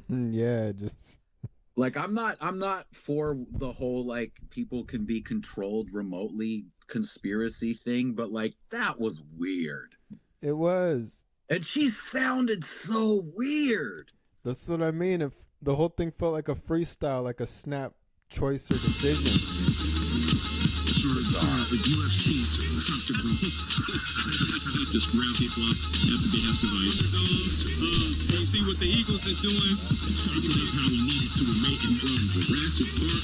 Yeah, just Like I'm not for the whole like people can be controlled remotely conspiracy thing, but like that was weird. it was. And she sounded so weird. That's what I mean. If the whole thing felt like a freestyle, like a snap choice or decision. Bizarre. The UFC comfortably just round people up at the behest of ICE. You see what the Eagles are doing? Talking about how we needed to make it from Jurassic Park.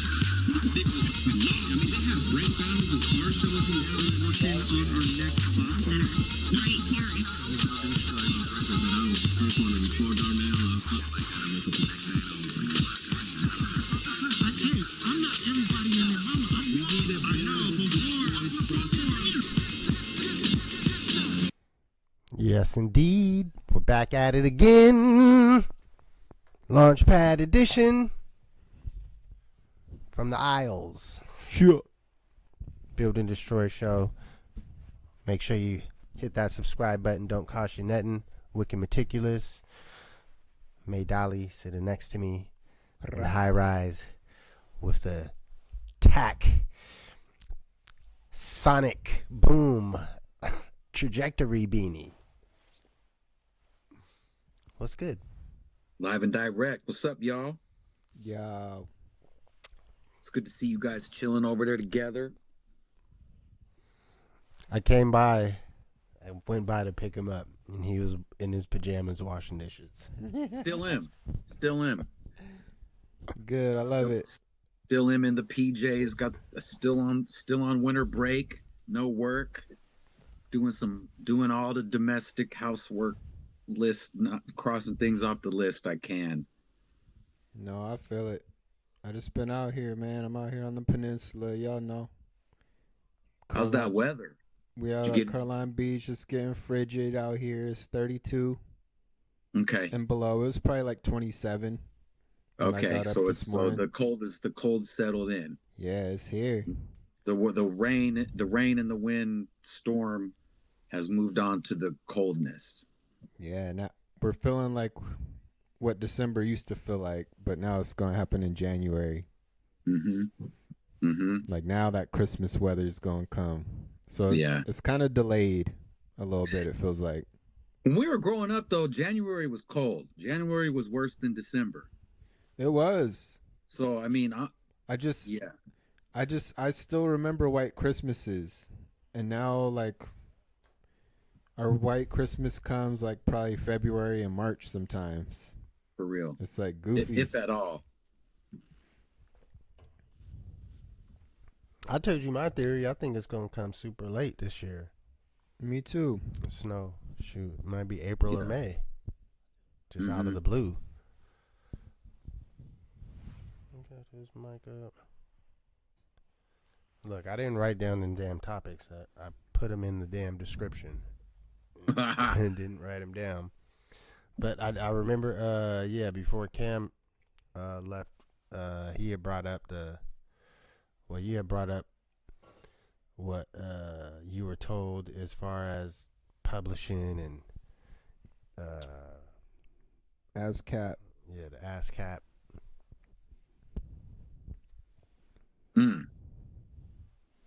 They have rape battles and car shows and working on our next podcast. Right, Harry. I was the first one to record Darnell. I felt like I woke up the next day and I was like, hey, I'm not everybody in there. We need it. I know. Yes, indeed. We're back at it again. Launchpad edition from the Isles. Sure. Build and Destroy show. Make sure you hit that subscribe button. Don't cost you nothing. Wicked meticulous. May Dolly sitting next to me in high rise with the tack sonic boom trajectory beanie. What's good? Live and direct. What's up, y'all? Yeah. It's good to see you guys chilling over there together. I came by. I went by to pick him up, and he was in his pajamas washing dishes. Still him. Still him. Good. I love it. Still him in the PJs. Got still on winter break. No work. Doing all the domestic housework list, not crossing things off the list I can. No, I feel it. I just been out here, man. I'm out here on the peninsula. Y'all know. How's that weather? We out Did at you get Caroline Beach, just getting frigid out here. It's 32 okay? and below. It was probably like 27 when I Okay, got up so this it's morning. the cold settled in. Yeah, it's here. The rain and the wind storm has moved on to the coldness. Yeah, now we're feeling like what December used to feel like, but now it's going to happen in January. Mm-hmm. Mm-hmm. Like now that Christmas weather is going to come. So it's kind of delayed a little bit, it feels like. When we were growing up, though, January was cold. January was worse than December. It was. So I mean, I still remember white Christmases, and now like our white Christmas comes like probably February and March sometimes. for real. It's like goofy. If at all. I told you my theory. I think it's going to come super late this year. Me too. Snow. Shoot. It might be April or May. Just out of Mm-hmm. the blue. Got his mic up. Look, I didn't write down the damn topics. I put them in the damn description. And didn't write them down. But I remember, before Cam left, he had brought up you had brought up what you were told as far as publishing and ASCAP. yeah, the ASCAP. Mm.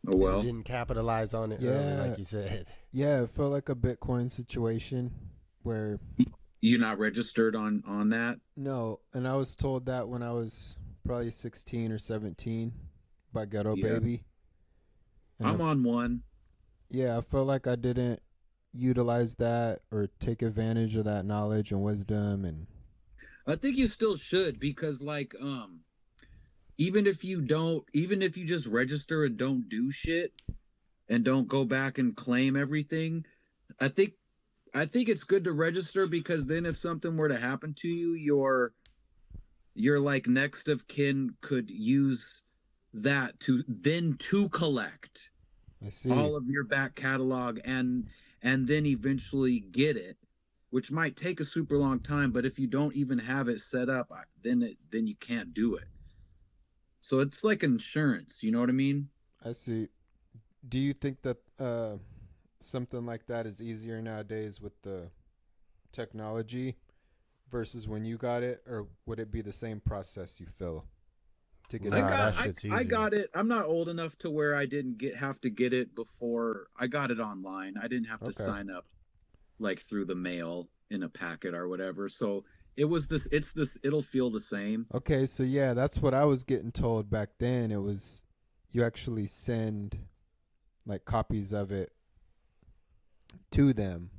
Oh well. And didn't capitalize on it early, like you said. Yeah, it felt like a Bitcoin situation where You're not registered on that? no, and I was told that when I was probably 16 or 17 by Ghetto Yeah. Baby. And I'm on one. Yeah, I felt like I didn't utilize that or take advantage of that knowledge and wisdom, and I think you still should because like even if you just register and don't do shit and don't go back and claim everything, I think it's good to register because then if something were to happen to you, your like next of kin could use that to collect I see. all of your back catalog and then eventually get it, which might take a super long time, but if you don't even have it set up, then you can't do it. So it's like insurance, you know what I mean? I see. Do you think that something like that is easier nowadays with the technology versus when you got it, or would it be the same process you feel to get I Nah, it? that got shit's I easy. got it. I'm not old enough to where I didn't have to get it before. I got it online. I didn't have to Okay. sign up like through the mail in a packet or whatever. So it was this. It's this. It'll feel the same. Okay, so yeah, that's what I was getting told back then. It was you actually send like copies of it to them,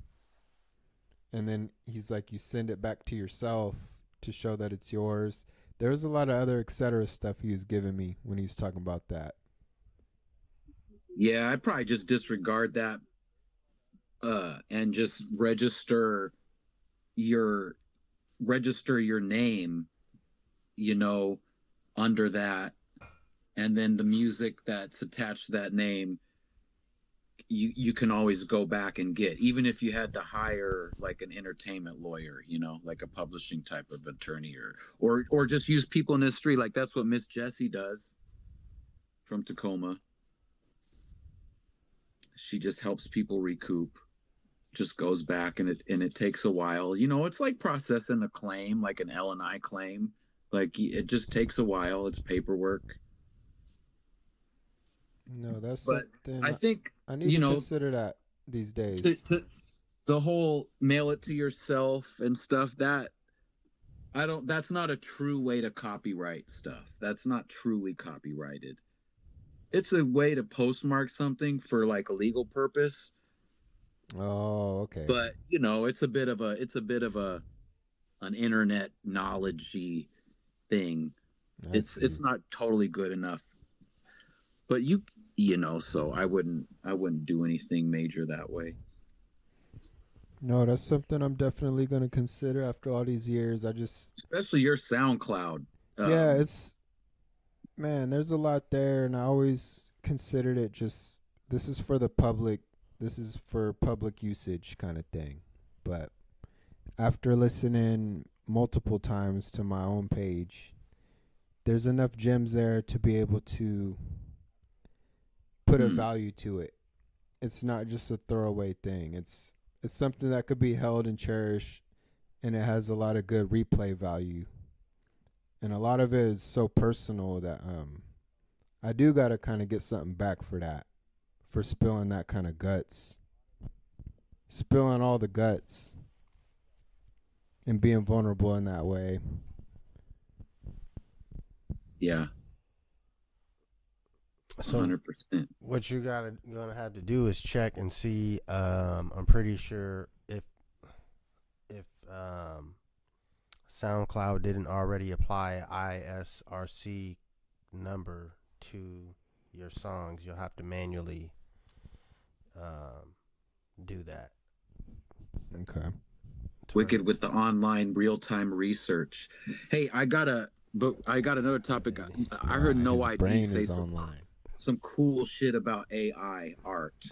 and then he's like, you send it back to yourself to show that it's yours. There's a lot of other etc. stuff he was giving me when he was talking about that. Yeah, I'd probably just disregard that and just your register your name, you know, under that, and then the music that's attached to that name, you can always go back and get, even if you had to hire like an entertainment lawyer, you know, like a publishing type of attorney, or just use people in the street, like that's what Miss Jessie does from Tacoma. She just helps people recoup, just goes back, and it takes a while. You know, it's like processing a claim, like an L&I claim. Like it just takes a while. It's paperwork. No, that's But something I think, I need you to know, consider that these to, days. to the whole mail it to yourself and stuff, that I don't that's not a true way to copyright stuff. That's not truly copyrighted. It's a way to postmark something for like a legal purpose, Oh, okay. but you know, it's a bit of a an internet knowledgey thing. I see. It's not totally good enough. But you know, so I wouldn't do anything major that way. No, that's something I'm definitely going to consider after all these years. I just, Especially your SoundCloud. yeah, it's, man, there's a lot there, and I always considered it just, this is for the public, this is for public usage kind of thing. But after listening multiple times to my own page, there's enough gems there to be able to put a value to it. It's not just a throwaway thing. It's something that could be held and cherished, and it has a lot of good replay value. And a lot of it is so personal that I do gotta kind of get something back for that, for spilling that kind of guts, spilling all the guts, and being vulnerable in that way. Yeah. So 100%. what you gonna have to do is check and see. I'm pretty sure if SoundCloud didn't already apply ISRC number to your songs, you'll have to manually do that. Okay. Wicked with the online real-time research. Hey, I got another topic. I heard No His ID brain say is online. some cool shit about AI art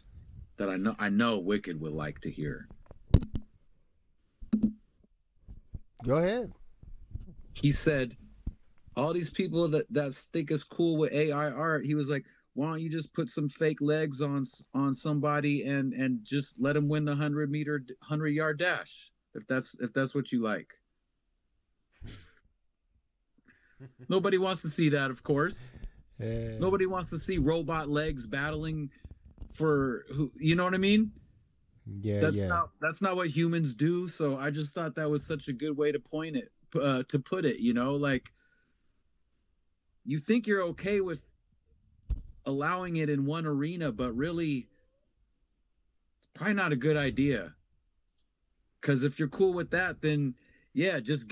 that I know Wicked would like to hear. Go ahead. He said, all these people that think is cool with AI art, he was like, why don't you just put some fake legs on somebody and just let them win the 100-yard dash, if that's what you like. Nobody wants to see that, of course. Yeah. Nobody wants to see robot legs battling for who, you know what I mean? Yeah, That's not what humans do. So I just thought that was such a good way to to put it, you know, like you think you're okay with allowing it in one arena, but really it's probably not a good idea. Because if you're cool with that, then yeah, just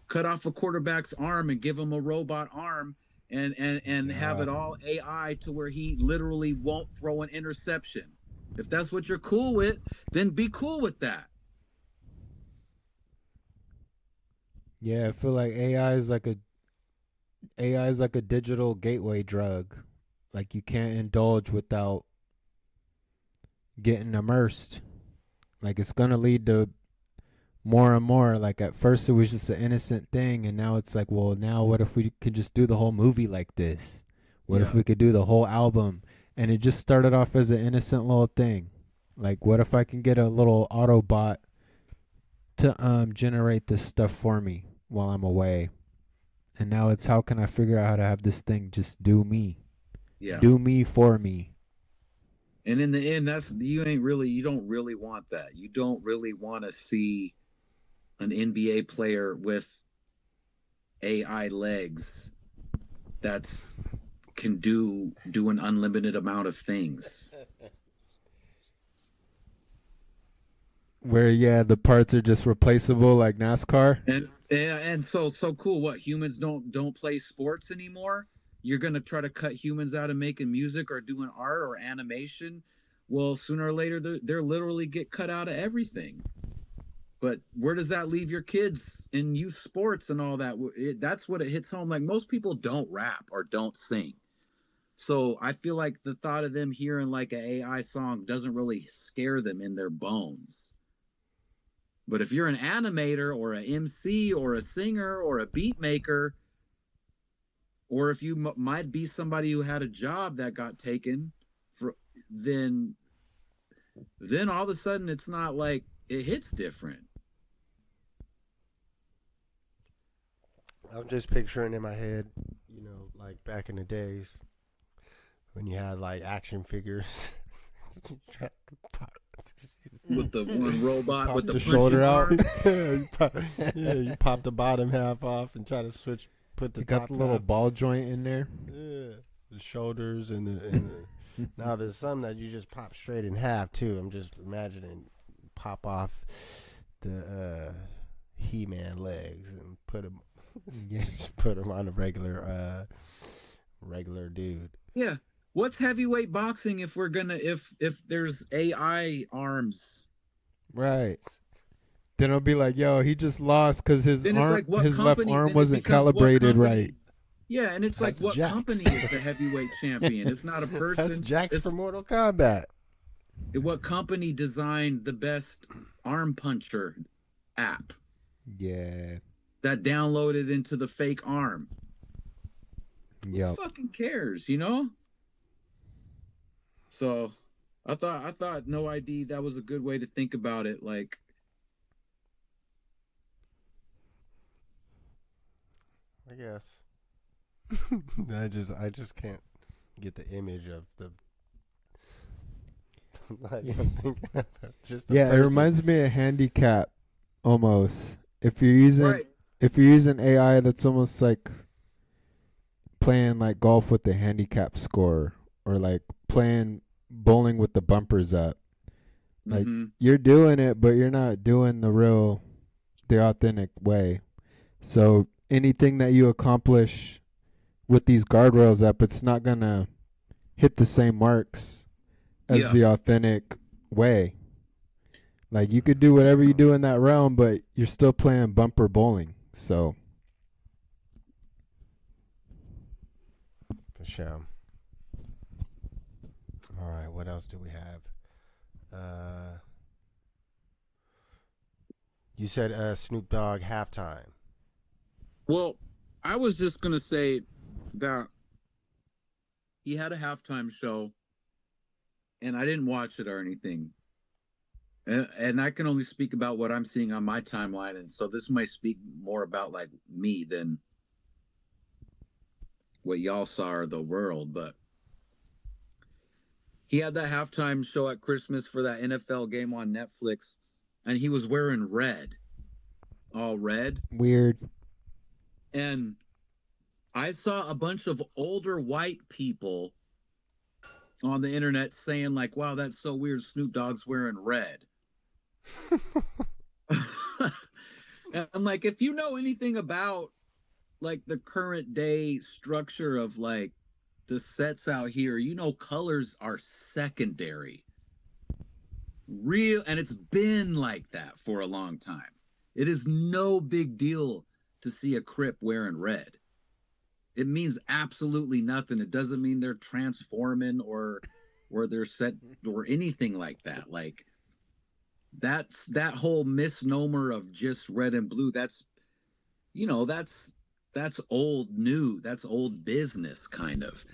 cut off a quarterback's arm and give him a robot arm and have it all AI to where he literally won't throw an interception. If that's what you're cool with, then be cool with that. Yeah, I feel like AI is like a digital gateway drug. Like you can't indulge without getting immersed. Like it's gonna lead to more and more. Like at first it was just an innocent thing, and now it's like, well, now what if we could just do the whole movie like this? What if we could do the whole album? And it just started off as an innocent little thing. Like, what if I can get a little Autobot to generate this stuff for me while I'm away. And now it's how can I figure out how to have this thing just do me? Yeah. Do me for me. And in the end, you don't really want that. You don't really want to see an NBA player with AI legs that's can do an unlimited amount of things. Where the parts are just replaceable like NASCAR. And so cool. What, humans don't play sports anymore? You're gonna try to cut humans out of making music or doing art or animation. Well, sooner or later they're literally get cut out of everything. But where does that leave your kids in youth sports and all that? That's what it hits home. Like, most people don't rap or don't sing. So I feel like the thought of them hearing like an AI song doesn't really scare them in their bones. But if you're an animator or an MC or a singer or a beat maker, or if you might be somebody who had a job that got taken, for then all of a sudden it's not like it hits different. I'm just picturing in my head, like back in the days when you had like action figures. With the one robot pop with the shoulder out. arm. You pop the bottom half off and try to put the You top got the little half. ball joint in there. Yeah, the shoulders and the now there's some that you just pop straight in half too. I'm just imagining pop off the He-Man legs and put them just put them on a regular dude. Yeah. What's heavyweight boxing if we're gonna if there's AI arms? Right. Then it'll be like, yo, he just lost because his Then it's like, what his left company? arm Then it wasn't becomes what calibrated company? right. Yeah, and it's like, That's what Jax. company is the heavyweight champion? It's not a person. That's Jax It's for Mortal Kombat. what company designed the best arm puncher app Yeah. that downloaded into the fake arm? Yep. Who fucking cares, you know? So I thought No ID, that was a good way to think about it. Like, I guess. I just can't get the image of the. Like, I'm thinking about just the Yeah, it person. reminds me of handicap almost. If you're using right. AI, that's almost like playing like golf with the handicap score, or like playing bowling with the bumpers up. Like, Mhm. you're doing it, but you're not doing the authentic way. So anything that you accomplish with these guardrails up, it's not gonna hit the same marks as Yeah. the authentic way. Like, you could do whatever you do in that realm, but you're still playing bumper bowling. So For sure. All right, what else do we have? You said Snoop Dogg halftime. Well, I was just gonna say that he had a halftime show, and I didn't watch it or anything. And I can only speak about what I'm seeing on my timeline, and so this might speak more about like me than what y'all saw or the world. But he had that halftime show at Christmas for that NFL game on Netflix, and he was wearing red, all red. weird. And I saw a bunch of older white people on the internet saying like, wow, that's so weird, Snoop Dogg's wearing red. And I'm like, if you know anything about like the current day structure of like the sets out here, you know colors are secondary. And it's been like that for a long time. It is no big deal to see a Crip wearing red. It means absolutely nothing. It doesn't mean they're transforming or they're set or anything like that. Like, that's that whole misnomer of just red and blue. That's old new. That's old business kind of.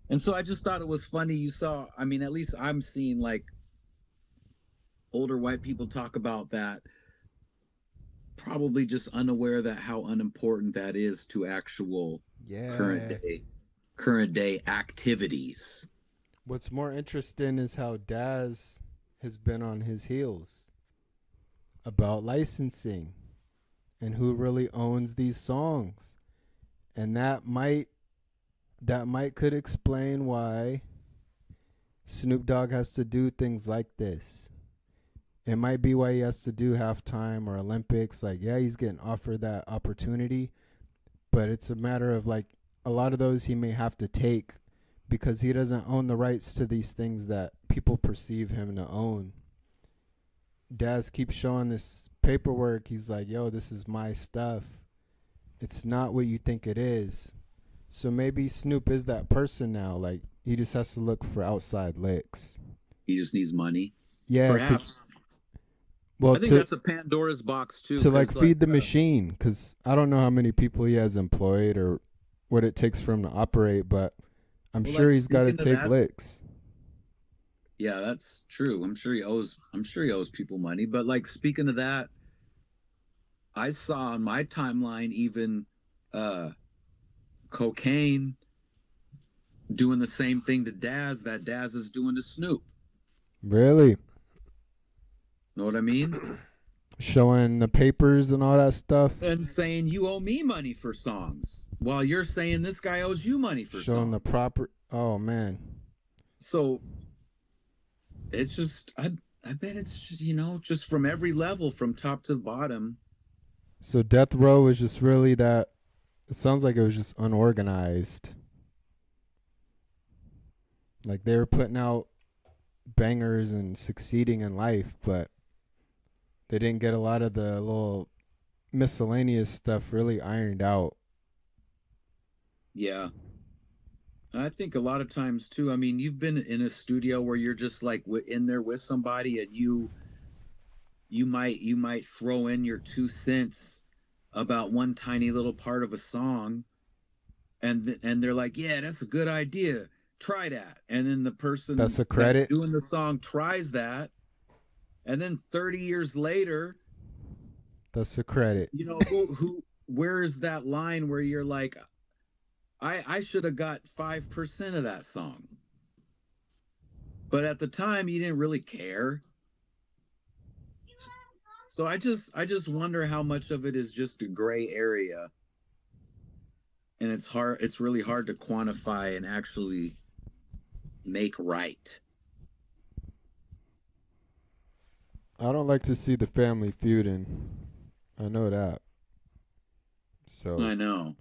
And so I just thought it was funny. You saw, I mean, at least I'm seeing like older white people talk about that. probably just unaware that how unimportant that is to actual current Yeah. day current day activities. What's more interesting is how Daz has been on his heels about licensing and who really owns these songs. And that might could explain why Snoop Dogg has to do things like this. It might be why he has to do halftime or Olympics. Like, yeah, he's getting offered that opportunity, but it's a matter of like a lot of those he may have to take because he doesn't own the rights to these things that people perceive him to own. Daz keeps showing this paperwork. He's like, yo, this is my stuff. It's not what you think it is. So maybe Snoop is that person now. Like, he just has to look for outside licks. He just needs money. Yeah, because, Perhaps. well, I think that's a Pandora's box too. to like 'Cause, feed the machine, because I don't know how many people he has employed or what it takes for him to operate, but I'm well, sure like he's got to speaking of take that, licks. yeah, that's true. I'm sure he owes people money. But like speaking of that, I saw on my timeline even uh cocaine doing the same thing to Daz that Daz is doing to Snoop. Really? Know what I mean? Showing the papers and all that stuff. And saying you owe me money for songs while you're saying this guy owes you money for Showing the songs. proper. Oh, man. So it's just I bet it's just just from every level from top to bottom. So Death Row was just really that. It sounds like it was just unorganized. Like they were putting out bangers and succeeding in life, but they didn't get a lot of the little miscellaneous stuff really ironed out. Yeah. I think a lot of times too. I mean, you've been in a studio where you're just like in there with somebody, and you might throw in your 2 cents about one tiny little part of a song, and they're like, "Yeah, that's a good idea. Try that." And then the person That's a that's credit. doing the song tries that, and then 30 years later, That's a credit. who where is that line where you're like, I should have got 5% of that song. But at the time you didn't really care. So I just wonder how much of it is just a gray area, and it's really hard to quantify and actually make right. I don't like to see the family feuding. I know that. So I know.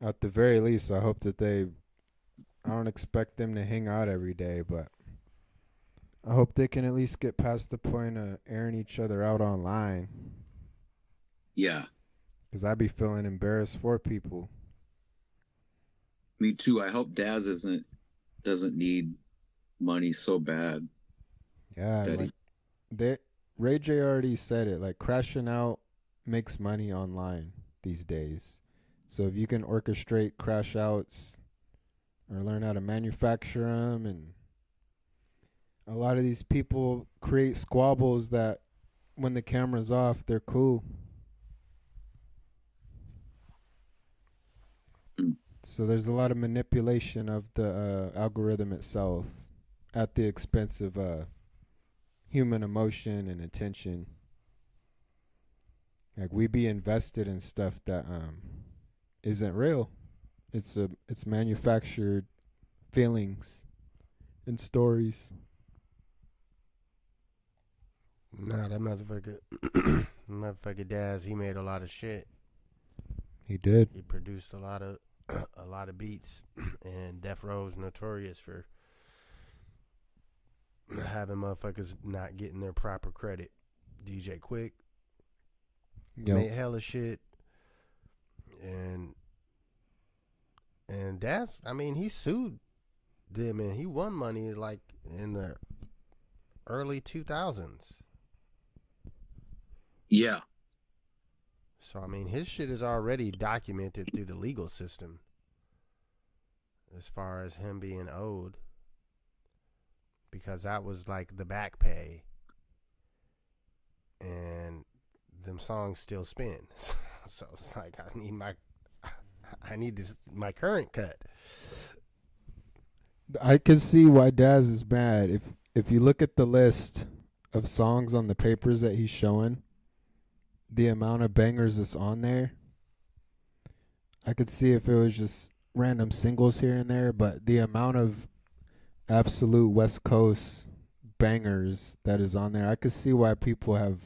at the very least, I hope that I don't expect them to hang out every day, but I hope they can at least get past the point of airing each other out online. Yeah, Because I'd be feeling embarrassed for people. me too. I hope Daz doesn't need money so bad Yeah, that like he they Ray J already said it. Like crashing out makes money online these days. So if you can orchestrate crash outs or learn how to manufacture them, and a lot of these people create squabbles that when the camera's off, they're cool. Mm. So there's a lot of manipulation of the algorithm itself at the expense of human emotion and attention. Like we be invested in stuff that isn't real. It's manufactured feelings and stories. Nah, that motherfucker Daz, he made a lot of shit. He did. He produced a lot of beats, and Death Row's notorious for having motherfuckers not getting their proper credit. DJ Quick made hella shit, and Daz, I mean, he sued them and he won money like in the early 2000s. Yeah. So I mean, his shit is already documented through the legal system as far as him being owed, because that was like the back pay, and them songs still spin. So it's like I need my current cut. I can see why Daz is mad. If you look at the list of songs on the papers that he's showing, the amount of bangers that's on there, I could see if it was just random singles here and there, but the amount of absolute West Coast bangers that is on there, I could see why people have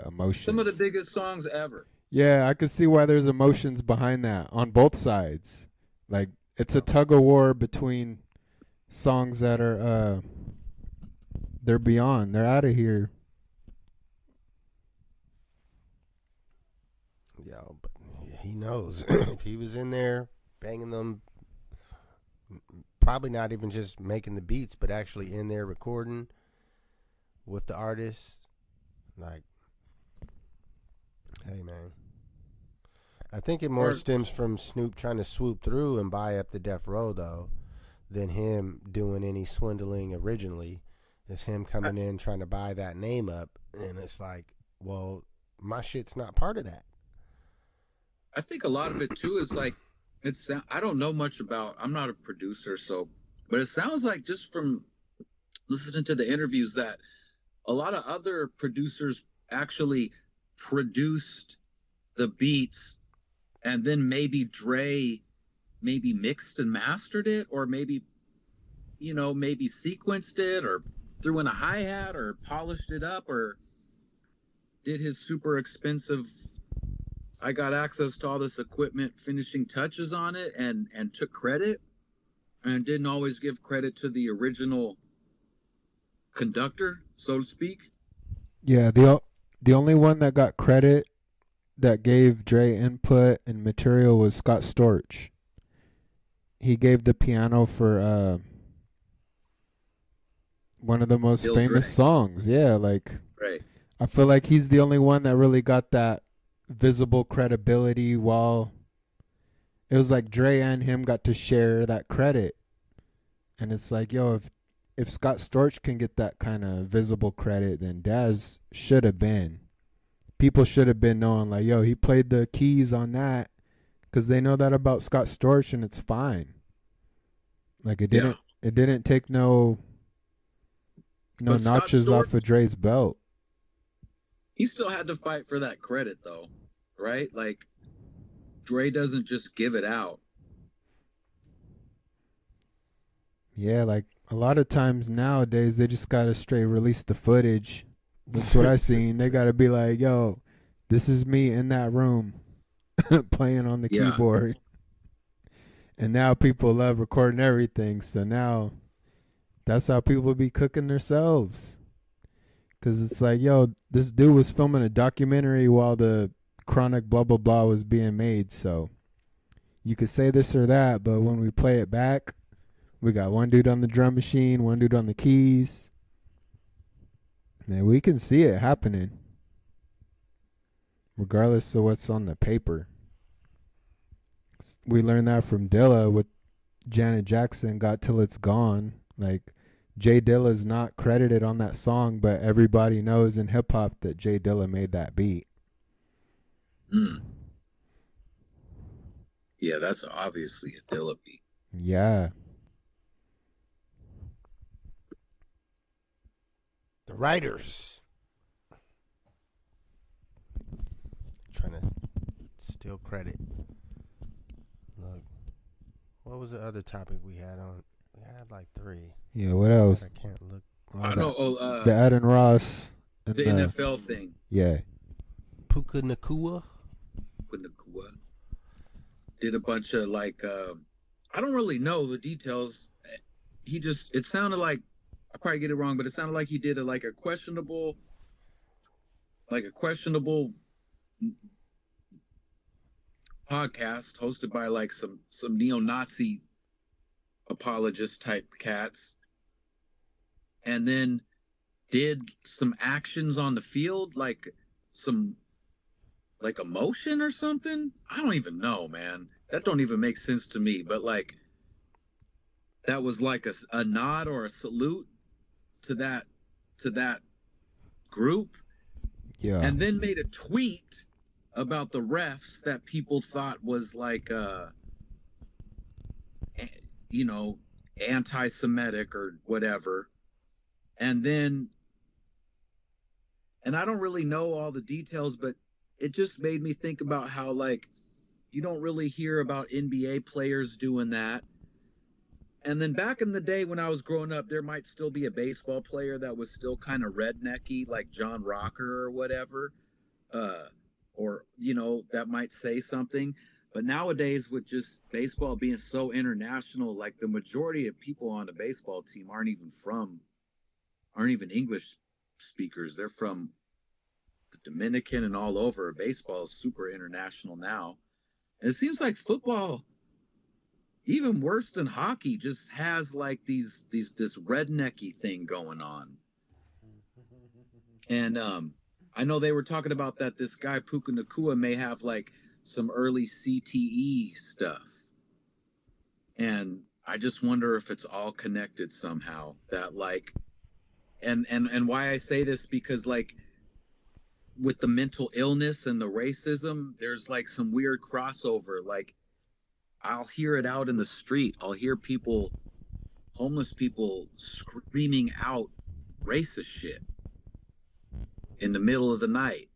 emotions. Some of the biggest songs ever. Yeah, I could see why there's emotions behind that on both sides. Like, it's a tug of war between songs that are they're beyond, they're out of here. Yo, but he knows if he was in there banging them, probably not even just making the beats, but actually in there recording with the artist. Like, hey man, I think it more stems from Snoop trying to swoop through and buy up the Death Row though, than him doing any swindling originally. It's him coming in trying to buy that name up, and it's like, well, my shit's not part of that. I think a lot of it too is like, I don't know much about, I'm not a producer, so, but it sounds like just from listening to the interviews that a lot of other producers actually produced the beats, and then maybe Dre maybe mixed and mastered it, or maybe, maybe sequenced it, or threw in a hi-hat, or polished it up, or did his super expensive, I got access to all this equipment, finishing touches on it, and took credit, and didn't always give credit to the original conductor, so to speak. Yeah, the only one that got credit that gave Dre input and material was Scott Storch. He gave the piano for one of the most Still famous Dre. songs. Yeah, like, Right. I feel like he's the only one that really got that visible credibility, while it was like Dre and him got to share that credit. And it's like, yo, if Scott Storch can get that kind of visible credit, then Daz should have been. People should have been knowing, like, yo, he played the keys on that, because they know that about Scott Storch, and it's fine. Like, it didn't take no But notches Scott off of Dre's belt. He still had to fight for that credit, though, right? Like, Dre doesn't just give it out. Yeah, like, a lot of times nowadays they just gotta straight release the footage. That's what I seen. They gotta be like, yo, this is me in that room playing on the keyboard. And now people love recording everything, so now that's how people be cooking themselves. Because it's like, yo, this dude was filming a documentary while the Chronic blah blah blah was being made, so you could say this or that, but when we play it back, we got one dude on the drum machine, one dude on the keys. Man, we can see it happening, regardless of what's on the paper. We learned that from Dilla with Janet Jackson, Got Till It's Gone. Like, Jay Dilla's not credited on that song, but everybody knows in hip hop that Jay Dilla made that beat. Yeah, that's obviously a Dilla beat. Yeah. The writers trying to steal credit. Look, what was the other topic we had on? We had like 3. Yeah, what else? I can't look. I know. The Adon Ross. And the NFL thing. Yeah. Puka Nacua. Did a bunch of like, I don't really know the details. It sounded like, I probably get it wrong, but it sounded like he did a questionable podcast hosted by like some neo-Nazi apologist type cats, and then did some actions on the field, like a motion or something. I don't even know, man. That don't even make sense to me. But like, that was like a nod or a salute to that group. Yeah. and then made a tweet about the refs that people thought was like, you know, anti-Semitic or whatever. And then, and I don't really know all the details, but it just made me think about how, like, you don't really hear about NBA players doing that. And then back in the day when I was growing up, there might still be a baseball player that was still kind of rednecky, like John Rocker or whatever, or that might say something. But nowadays, with just baseball being so international, like the majority of people on a baseball team aren't even English speakers. They're from the Dominican and all over. Baseball is super international now, and it seems like football, even worse than hockey, just has like this rednecky thing going on. And I know they were talking about that this guy Puka Nacua may have like some early CTE stuff, and I just wonder if it's all connected somehow. That like, and why I say this, because like with the mental illness and the racism, there's like some weird crossover. Like I'll hear it out in the street. I'll hear people, homeless people, screaming out racist shit in the middle of the night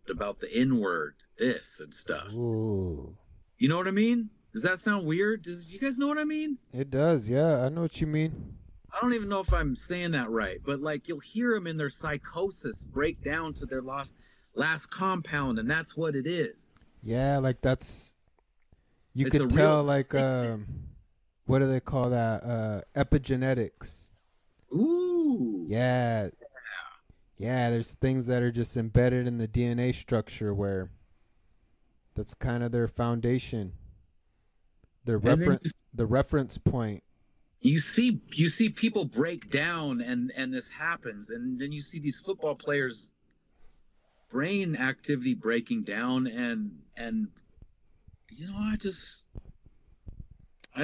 about the N-word, this and stuff. Ooh. You know what I mean? Does that sound weird? You guys know what I mean? It does. Yeah, I know what you mean. I don't even know if I'm saying that right, but like you'll hear them in their psychosis break down to their last compound, and that's what it is. Yeah, like that's you It's a could tell real like sickness. what do they call that? Epigenetics. Ooh. Yeah. Yeah, there's things that are just embedded in the DNA structure where that's kind of their foundation. Their And then reference point. you see people break down, and this happens, and then you see these football players brain activity breaking down, and I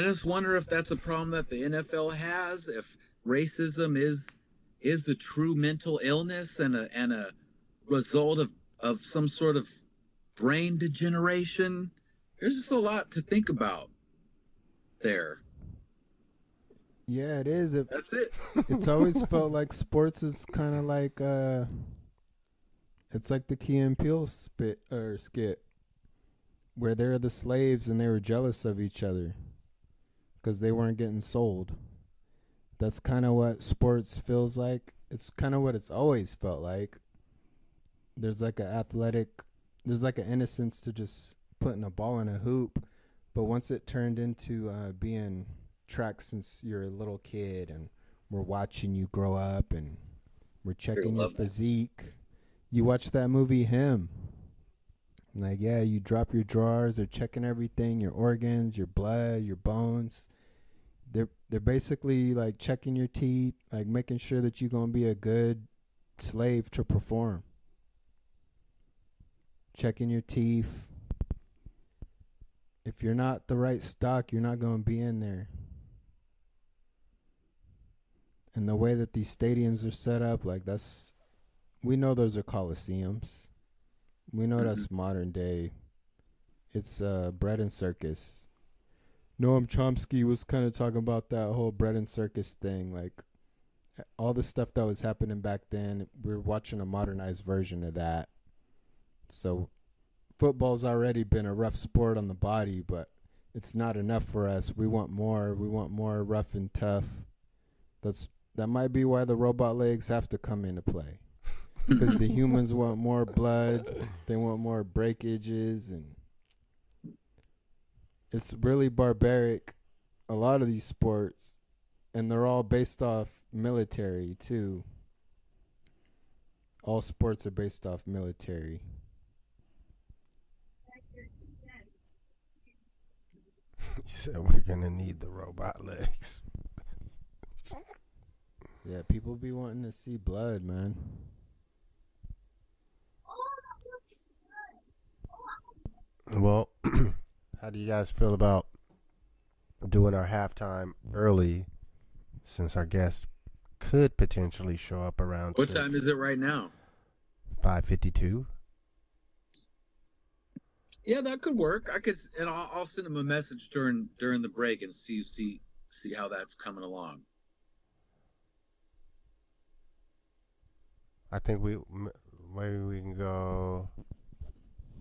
just wonder if that's a problem that the NFL has, if racism is the true mental illness and a result of some sort of brain degeneration. There's just a lot to think about there. Yeah, it is. That's it. It's always felt like sports is kind of like it's like the Key and Peele skit where they're the slaves and they were jealous of each other because they weren't getting sold. That's kind of what sports feels like. It's kind of what it's always felt like. There's like there's like an innocence to just putting a ball in a hoop, but once it turned into being tracked since you're a little kid and we're watching you grow up and we're checking your physique. You watch that movie Him. Like, yeah, you drop your drawers, they're checking everything, your organs, your blood, your bones. They're basically like checking your teeth, like making sure that you're going to be a good slave to perform. Checking your teeth. If you're not the right stock, you're not going to be in there. And the way that these stadiums are set up, like we know those are coliseums. We know that's modern day. It's bread and circus. Noam Chomsky was kind of talking about that whole bread and circus thing. Like all the stuff that was happening back then, we're watching a modernized version of that. So football's already been a rough sport on the body, but it's not enough for us. We want more. We want more rough and tough. That might be why the robot legs have to come into play. Because the humans want more blood, they want more breakages, and it's really barbaric, a lot of these sports, and they're all based off military too. All sports are based off military. He said we're gonna need the robot legs. Yeah, people be wanting to see blood, man. Well, how do you guys feel about doing our halftime early, since our guest could potentially show up around What 6? time is it right now? 5:52. Yeah, that could work. I'll send him a message during the break and see how that's coming along. I think maybe we can go.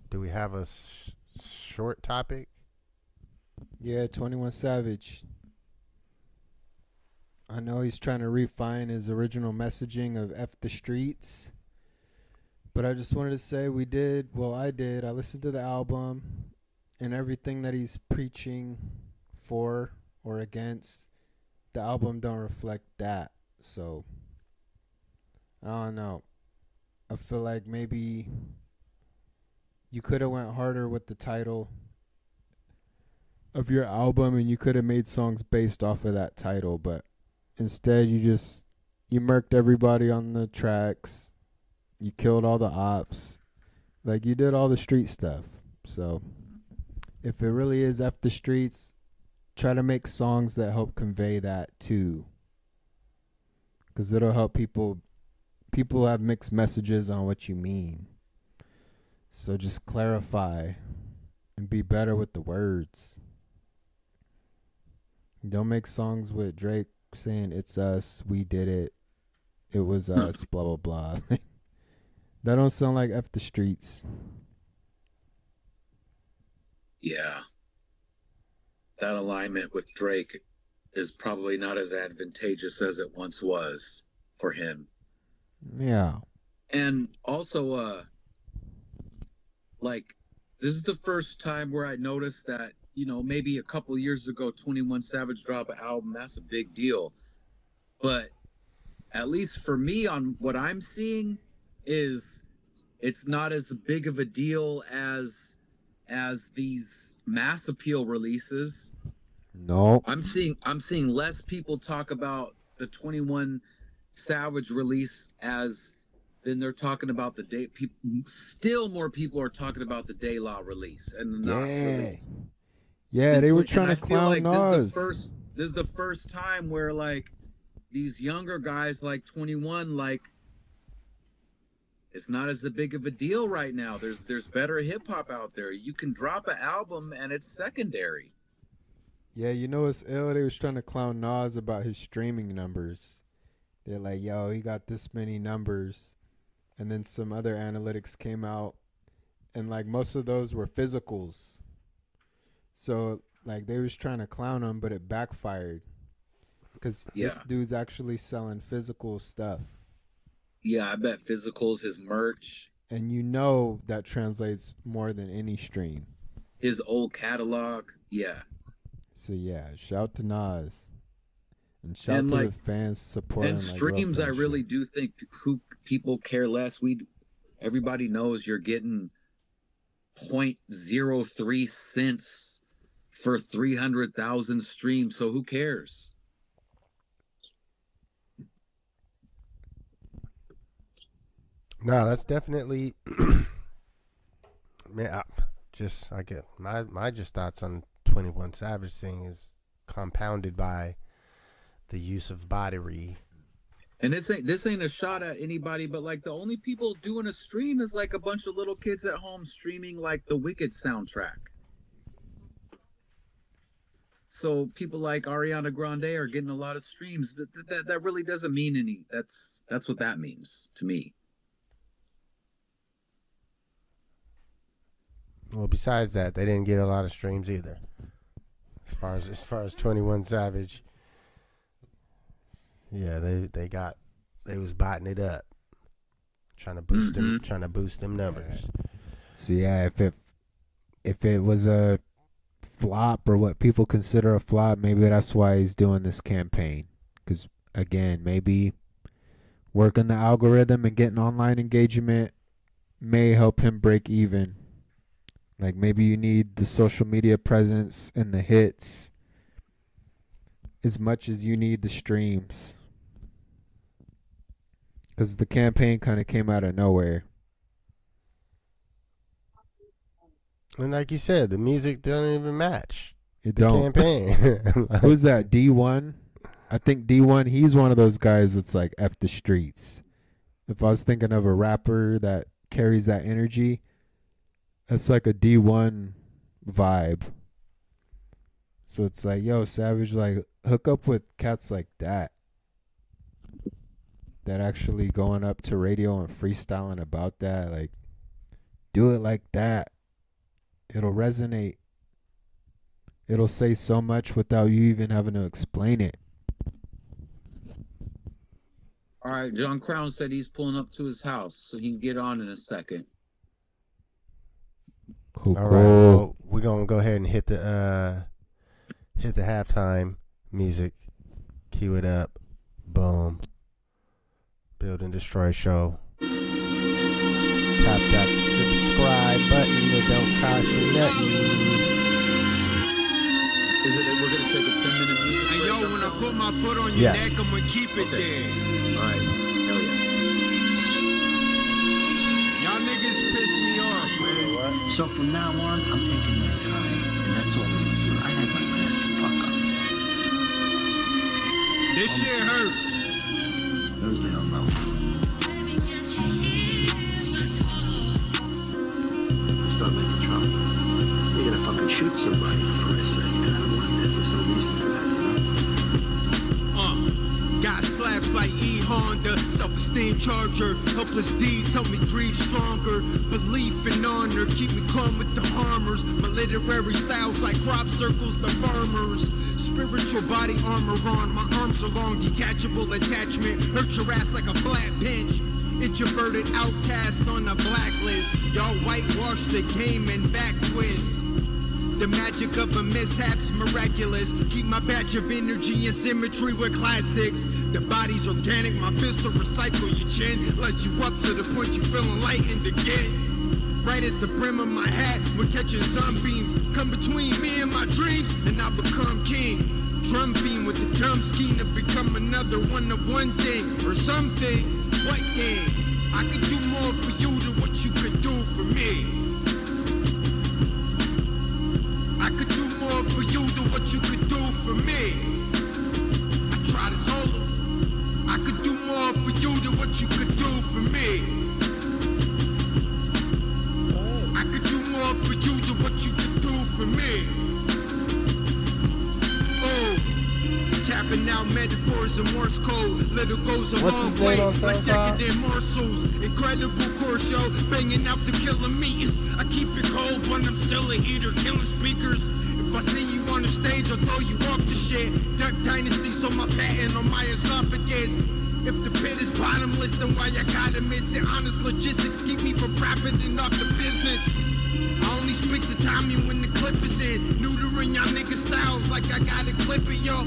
Do we have a short topic? Yeah, 21 Savage. I know he's trying to refine his original messaging of F the streets. But I just wanted to say I did. I listened to the album, and everything that he's preaching for or against, the album don't reflect that. So I don't know. I feel like maybe you could have went harder with the title of your album, and you could have made songs based off of that title, but instead you murked everybody on the tracks. You killed all the ops. Like, you did all the street stuff. So if it really is F the streets, try to make songs that help convey that too, because it'll help people have mixed messages on what you mean. So just clarify and be better with the words. Don't make songs with Drake saying it's us, we did it, it was us, blah blah blah. That don't sound like F the streets. Yeah. That alignment with Drake is probably not as advantageous as it once was for him. Yeah. And also, like, this is the first time where I noticed that, maybe a couple years ago, 21 Savage dropped an album. That's a big deal. But at least for me, on what I'm seeing, is it's not as big of a deal as these mass appeal releases. No. I'm seeing less people talk about the 21 Savage release than they're talking about the day. Still more people are talking about the De La release and the Nas release. Yeah, they were trying to clown Nas. This is the first time where, like, these younger guys like 21, like, it's not as big of a deal right now. There's better hip hop out there. You can drop an album and it's secondary. Yeah, you know what's ill? They was trying to clown Nas about his streaming numbers. They're like, yo, he got this many numbers. And then some other analytics came out, and like most of those were physicals. So like they was trying to clown him, but it backfired. Because this dude's actually selling physical stuff. Yeah, I bet physicals, his merch. And that translates more than any stream. His old catalog, yeah. So yeah, shout to Nas. And shout to the fans supporting. And streams, I really do think people care less. Everybody knows you're getting 0.03 cents for 300,000 streams, so who cares? No, that's definitely. Man, I get my thoughts on 21 Savage thing is compounded by the use of bottery. And this ain't a shot at anybody, but like the only people doing a stream is like a bunch of little kids at home streaming like the Wicked soundtrack. So people like Ariana Grande are getting a lot of streams. That really doesn't mean any. That's what that means to me. Well, besides that, they didn't get a lot of streams either. As far as 21 Savage, yeah, they was botting it up, trying to boost them numbers. So yeah, if it was a flop or what people consider a flop, maybe that's why he's doing this campaign. Because again, maybe working the algorithm and getting online engagement may help him break even. Like maybe you need the social media presence and the hits as much as you need the streams. Because the campaign kind of came out of nowhere. And like you said, the music doesn't even match the campaign. Who's that? D1? I think D1, he's one of those guys that's like F the streets. If I was thinking of a rapper that carries that energy, it's like a D1 vibe. So it's like, yo, Savage, like, hook up with cats like that. That actually going up to radio and freestyling about that. Like, do it like that. It'll resonate. It'll say so much without you even having to explain it. All right, John Crown said he's pulling up to his house, so he can get on in a second. Cool, All cool. right, well, we're gonna go ahead and hit the halftime music. Cue it up. Boom. Build and Destroy show. Tap that subscribe button. It don't cost you nothing. Is it? We're gonna take a 10-minute music break. Hey yo, when I put my foot on your neck, I'm gonna keep it there. All right, hell yeah. Y'all niggas piss me off, man. So from now on, I'm taking my time, and that's all it is to it. I had my last to fuck up. This shit hurts. Those they don't know. Start making trouble. You're gonna fucking shoot somebody for Christ's sake. And I don't want that. There's no reason for that, you know? Got slaps like E Honda, self-esteem charger. Helpless deeds help me grieve stronger. Belief and honor keep me calm with the harmers. My literary styles like crop circles, the farmers. Spiritual body armor on, my arms are long, detachable attachment. Hurt your ass like a flat pinch. Introverted outcast on a blacklist. Y'all whitewash the game and back twist. The magic of a mishap's miraculous. Keep my batch of energy and symmetry with classics. The body's organic, my pistol recycle your chin. Light you up to the point you feeling lightened again. Bright as the brim of my hat when catching sunbeams. Come between me and my dreams and I become king. Drum beam with the dumb scheme to become another one of one thing or something. What thing? I could do more for you than what you could do for me. I could do more for you than what you could do for me. I tried to tell her. I could do more for you than what you could do for me. I could do more for you than what you could do for me. Oh, tapping out metaphors and Morse code. Little goes a long way, like decadent morsels. Incredible core show, banging out the killer meters. I keep it cold when I'm still a heater, killing speakers. If I see you on the stage, I'll throw you off the shit. Duck Dynasty's on my patent, on my esophagus. If the pit is bottomless, then why I gotta miss it? Honest logistics keep me from profiting off the business. I only speak to Tommy when the clip is in. Neutering y'all nigga styles like I gotta clip it, yo.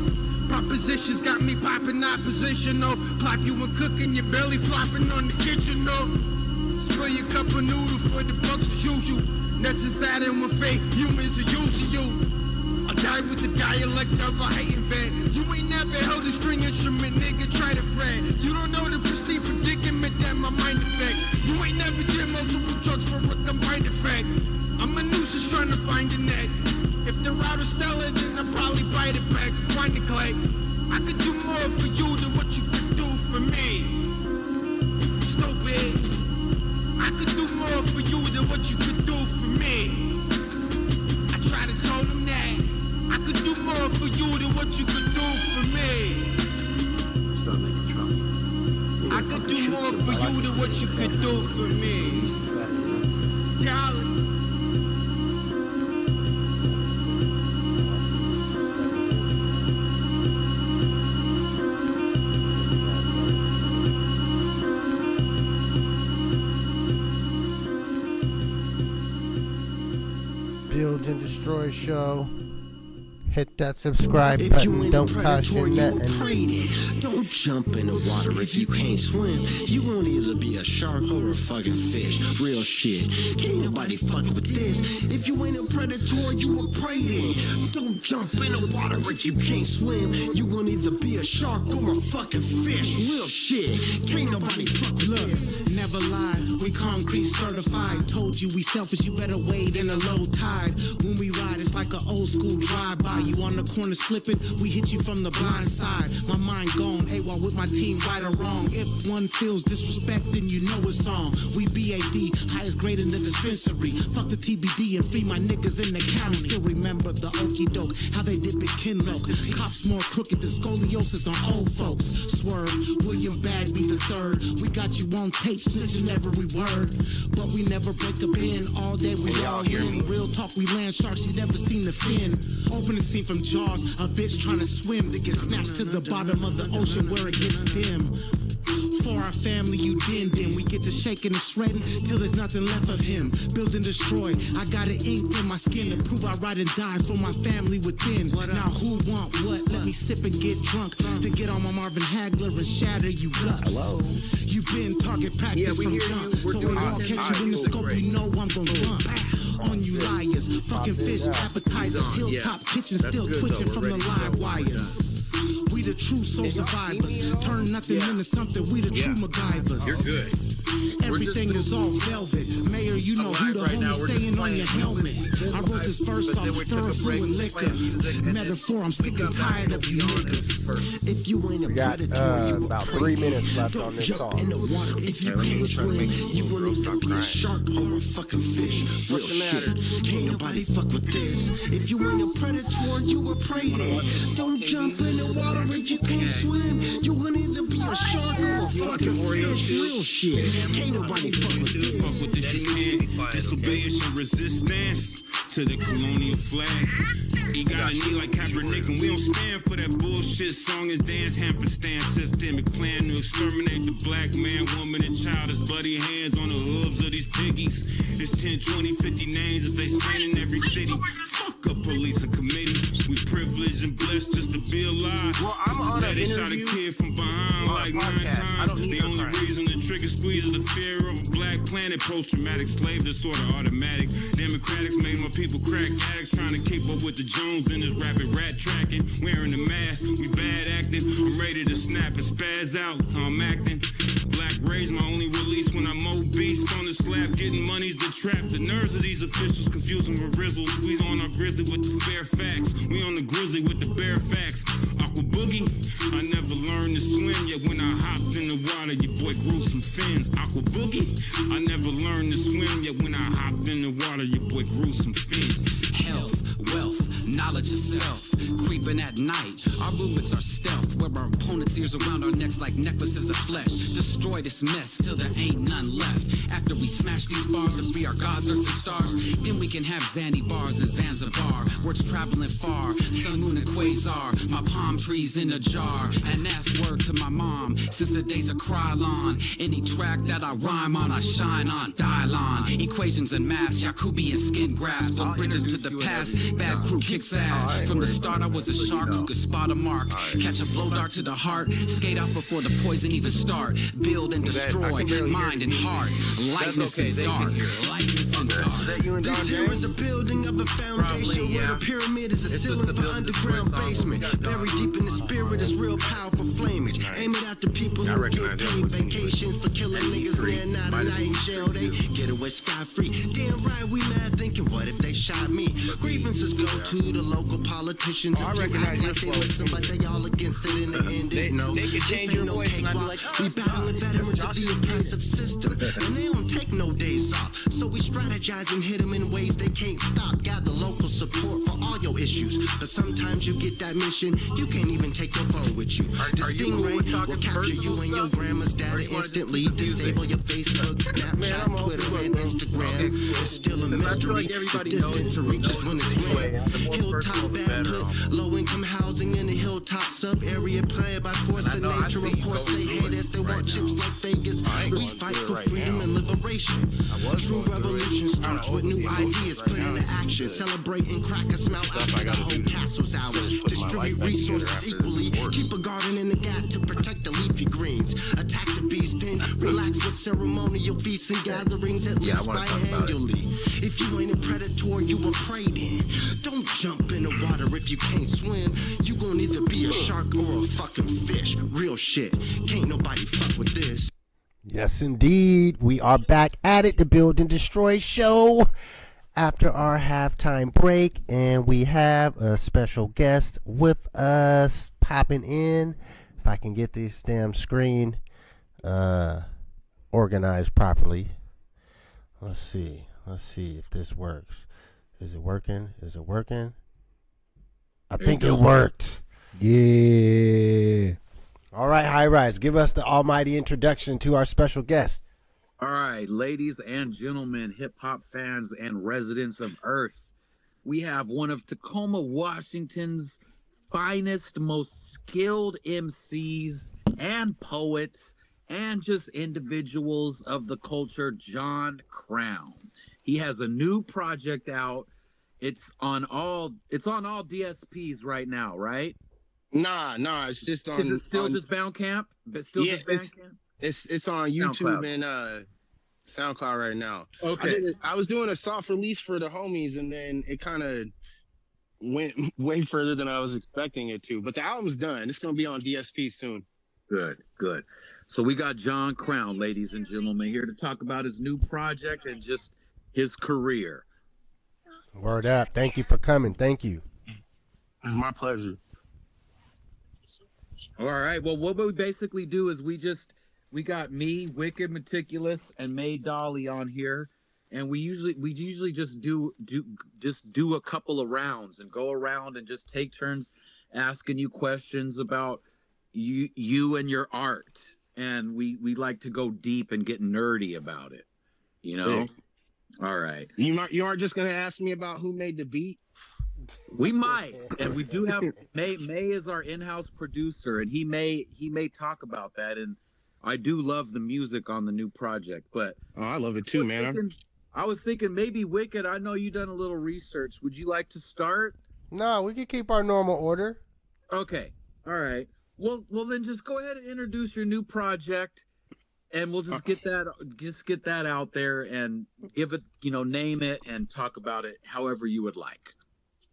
Propositions got me popping oppositional. Clap you and cooking your belly flopping on the kitchen, no. Spill your cup of noodle for the bucks as usual. That's just that and when fake humans are using you. I die with the dialect of a hating vet. You ain't never held a string instrument, nigga, try to fret. You don't know the pristine predicament that my mind affects. You ain't never did multiple drugs for a combined effect. I'm a nuisance trying to find a net. If they're out of Stella, then I'll probably bite it back. Wind the clay. I could do more for you than what you could do for me. Stupid. I could do more for you than what you could do for me. I try to tell them that. I could do more for you than what you could do for me. Start making trouble. I could do more for you than what you could do for me. Darling. Build and Destroy show. Hit that subscribe button. Don't cost you nothing. Don't jump in the water if you can't swim. You gon' either be a shark or a fucking fish. Real shit. Can't nobody fucking with this. If you ain't a predator, you a prey then. Don't jump in the water if you can't swim. You gon' either be a shark or a fucking fish. Real shit. Can't nobody fuck with us. Never lie, we concrete certified. Told you we selfish, you better wait in a low tide. When we ride, it's like an old school drive-by. You on the corner slipping, we hit you from the blind side. My mind gone, AWOL with my team, right or wrong. If one feels disrespect, then you know it's on. We BAD, highest grade in the dispensary. Fuck the TBD and free my niggas in the county. Still remember the okey doke, how they did Kinlow. Cops more crooked than scoliosis on old folks. Swerve, William Bagby the third. We got you on tape, snitching every word. But we never break a pin. All day we all in. Real talk, we land sharks, you never seen the fin. Open the scene from Jaws, a bitch trying to swim to get snatched to the bottom of the ocean where it gets dim. For our family, you din. We get to shaking and shredding till there's nothing left of him. Build and destroy. I got an ink in my skin to prove I ride and die for my family within. Now who want what? Let me sip and get drunk. Then get on my Marvin Hagler and shatter you guts. Hello. You been target practice from jump. So when I catch you in the scope, you know I'm gonna jump. On you liars, fucking fish appetizers, hilltop kitchen still twitching from the live wires. We the true soul survivors. Turn nothing into something. We the true MacGyvers. You're good. Everything is all velvet. Mayor, you know who the homie staying on your helmet. I wrote this verse off thoroughflu and liquor. Metaphor, I'm sick and tired of you niggas. If you ain't a predator, about 3 minutes left on this song. In the water, if you can't swim, you will either be a shark or a fucking fish. Real shit. Can't nobody fuck with this. If you ain't a predator, you a prey then. Don't jump in the water if you can't swim. You will either be a shark or a fucking fish. Real shit. Can't nobody fuck with this. Fuck with this, you can't. Disobey is your resistance to the colonial flag. He got a knee like Kaepernick, and we don't stand for that bullshit. Song and dance, hamper stand, systemic plan to exterminate the black man, woman, and child. His bloody hands on the hooves of these piggies. It's 10, 20, 50 names that they stand in every city. Fuck a police and committee. We privileged and blessed just to be alive. Well, I'm on an They shot a interview kid from behind like 9 times. The only reason the trigger squeeze is the fear of a black planet. Post-traumatic slave disorder automatic. Democratics made my people crack addicts trying to keep up with the Jones in this rapid rat tracking. Wearing the mask, we bad acting. I'm ready to snap and spaz out. I'm acting. Black rage, my only release when I'm obese on the slab. Getting money's the trap. The nerves of these officials confusing with rizzles. We on our grizzly with the fair facts. We on the grizzly with the bare facts. Aqua Boogie, I never learned to swim. Yet when I hopped in the water, your boy grew some fins. Aqua Boogie, I never learned to swim. Yet when I hopped in the water, your boy grew some fins. Health, wealth, knowledge of self, creeping at night. Our movements are stealth, where our opponents' ears around our necks like necklaces of flesh. Destroy this mess till there ain't none left. After we smash these bars and free our gods, earth, and stars, then we can have Zanny bars and Zanzibar. Words traveling far, sun, moon, and quasar. My palm trees in a jar, and that's word to my mom. Since the days of Krylon, any track that I rhyme on, I shine on. Dial on, equations and math, Yakubi and skin grasp. Build bridges to the past, bad crew kicks ass. From the start I was a shark who could spot a mark. Catch a blow dart to the heart, skate out before the poison even start. Build and destroy, mind and heart. Lightness and dark, lightness and dark. This here is a building of a foundation where the pyramid is a ceiling for underground basement. Buried deep in the spirit is real powerful flamage. Aim it at the people who get paid vacations for killing niggas there not a night in jail. They get away scot-free. Damn right we mad thinking what if they shot me? Grievances go to the local politicians. A few act like they listen but they all against it in the end. No, this ain't no cakewalk. We battling veterans of the oppressive system. And they don't take no days off. So we strategize and hit them in ways they can't stop. Gather local support for all your issues. But sometimes you get that mission, you can't even take your phone with you. The Stingray will capture you and your grandma's data instantly. Disable your Facebook, Snapchat, Twitter, and Instagram. It's still a mystery. The distance to reach is when it's real. Hilltop bad put low-income housing in the hilltop sub-area play by force of nature. Of course they hate us. They want chips like Vegas. We fight for freedom and liberation. True revolution starts with new ideas put into action. Celebrate and crack a smile after the whole castle's ours. Distribute resources equally. Keep a garden in the gap to protect the leafy greens. Attack the beast and relax with ceremonial feasts and gatherings at least biannually. If you ain't a predator, you a prey then. Don't jump in the water if you can't swim. You gon' either be a shark or a fucking fish. Real shit. Can't nobody fuck with this. Yes, indeed. We are back at it, the Build and Destroy show. after our halftime break, and we have a special guest with us popping in. If I can get this damn screen organized properly. Let's see if this works. Is it working? I think it worked. Yeah. All right, High Rise, give us the almighty introduction to our special guest. All right, ladies and gentlemen, hip hop fans and residents of Earth, we have one of Tacoma, Washington's finest, most skilled MCs and poets and just individuals of the culture, John Crown. He has a new project out. It's on all DSPs right now, right? Nah, it's just on. Is it still just Bandcamp? But still just Bandcamp? It's on YouTube SoundCloud. And SoundCloud right now. Okay. I was doing a soft release for the homies, and then it kind of went way further than I was expecting it to. But the album's done. It's gonna be on DSP soon. Good. So we got John Crown, ladies and gentlemen, here to talk about his new project and just his career. Word up. Thank you for coming. Thank you. It's my pleasure. All right. Well, what we basically do is we got me, Wicked Meticulous, and May Dolly on here, and we usually just do a couple of rounds and go around and just take turns asking you questions about you and your art, and we like to go deep and get nerdy about it, you know. Yeah. All right. You aren't just gonna ask me about who made the beat? We might, and we do have May. May is our in-house producer, and he may talk about that. And I do love the music on the new project, but I love it too, man. I was thinking maybe Wicked. I know you done a little research. Would you like to start? No, we can keep our normal order. Okay. All right. Well, then just go ahead and introduce your new project, and we'll just get that out there and give it, name it and talk about it however you would like.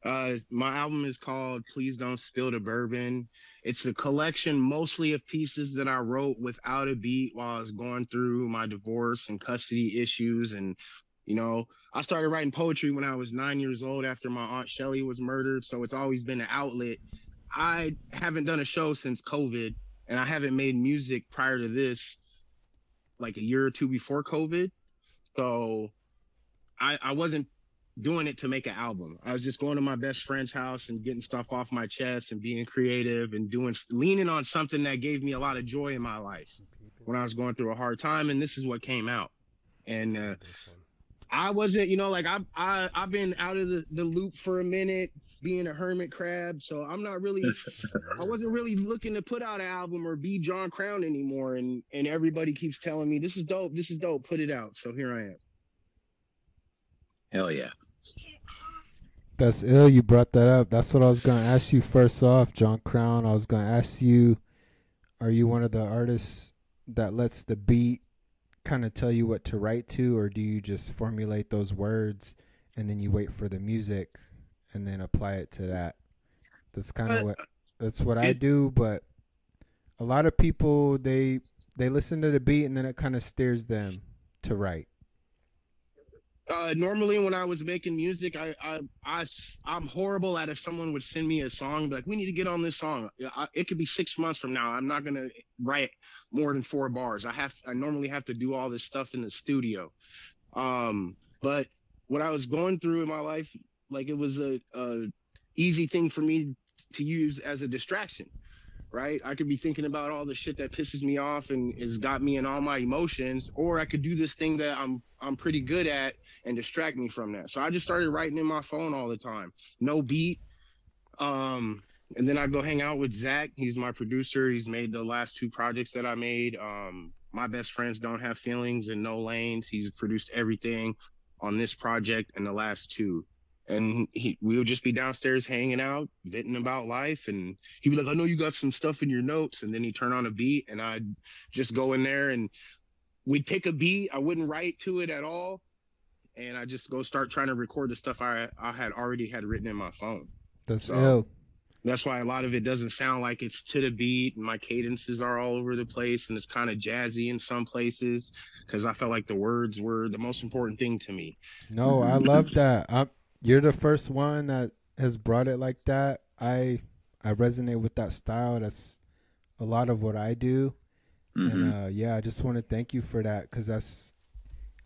My album is called Please Don't Spill the Bourbon. It's a collection mostly of pieces that I wrote without a beat while I was going through my divorce and custody issues. And, I started writing poetry when I was 9 years old after my Aunt Shelly was murdered. So it's always been an outlet. I haven't done a show since COVID, and I haven't made music prior to this, like a year or two before COVID. So I wasn't doing it to make an album. I was just going to my best friend's house and getting stuff off my chest and being creative and leaning on something that gave me a lot of joy in my life when I was going through a hard time. And this is what came out. And I wasn't, I've been out of the loop for a minute, being a hermit crab. So I'm not really, I wasn't really looking to put out an album or be John Crown anymore. And everybody keeps telling me, this is dope, put it out. So here I am. Hell yeah. That's ill. You brought that up. That's what I was going to ask you first off, John Crown. I was going to ask you, are you one of the artists that lets the beat kind of tell you what to write to, or do you just formulate those words and then you wait for the music and then apply it to that? That's kind of what I do, but a lot of people, they listen to the beat and then it kind of steers them to write. Normally when I was making music, I'm horrible at if someone would send me a song, like, we need to get on this song. It could be 6 months from now. I'm not going to write more than 4 bars. I normally have to do all this stuff in the studio. But what I was going through in my life, like, it was a easy thing for me to use as a distraction. Right? I could be thinking about all the shit that pisses me off and has got me in all my emotions, or I could do this thing that I'm pretty good at and distract me from that. So I just started writing in my phone all the time. No beat. And then I go hang out with Zach. He's my producer. He's made the last 2 projects that I made. My Best Friends Don't Have Feelings and No Lanes. He's produced everything on this project and the last 2. And we would just be downstairs hanging out, venting about life. And he'd be like, I know you got some stuff in your notes. And then he'd turn on a beat and I'd just go in there and we'd pick a beat. I wouldn't write to it at all. And I just go start trying to record the stuff I had already had written in my phone. That's ill. That's why a lot of it doesn't sound like it's to the beat, and my cadences are all over the place, and it's kind of jazzy in some places because I felt like the words were the most important thing to me. No, I love that. You're the first one that has brought it like that. I resonate with that style. That's a lot of what I do. And yeah, I just want to thank you for that, because that's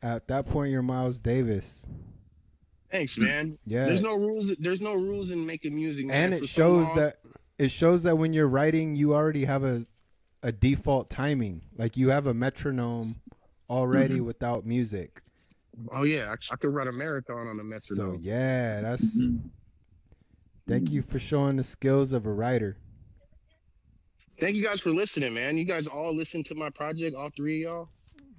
at that point you're Miles Davis. Thanks, man. Yeah. There's no rules. There's no rules in making music, man. And it shows that when you're writing, you already have a default timing. Like you have a metronome already without music. Oh yeah, I could run a marathon on a metronome. So yeah, that's. Thank you for showing the skills of a writer. Thank you guys for listening, man. You guys all listen to my project, all three of y'all.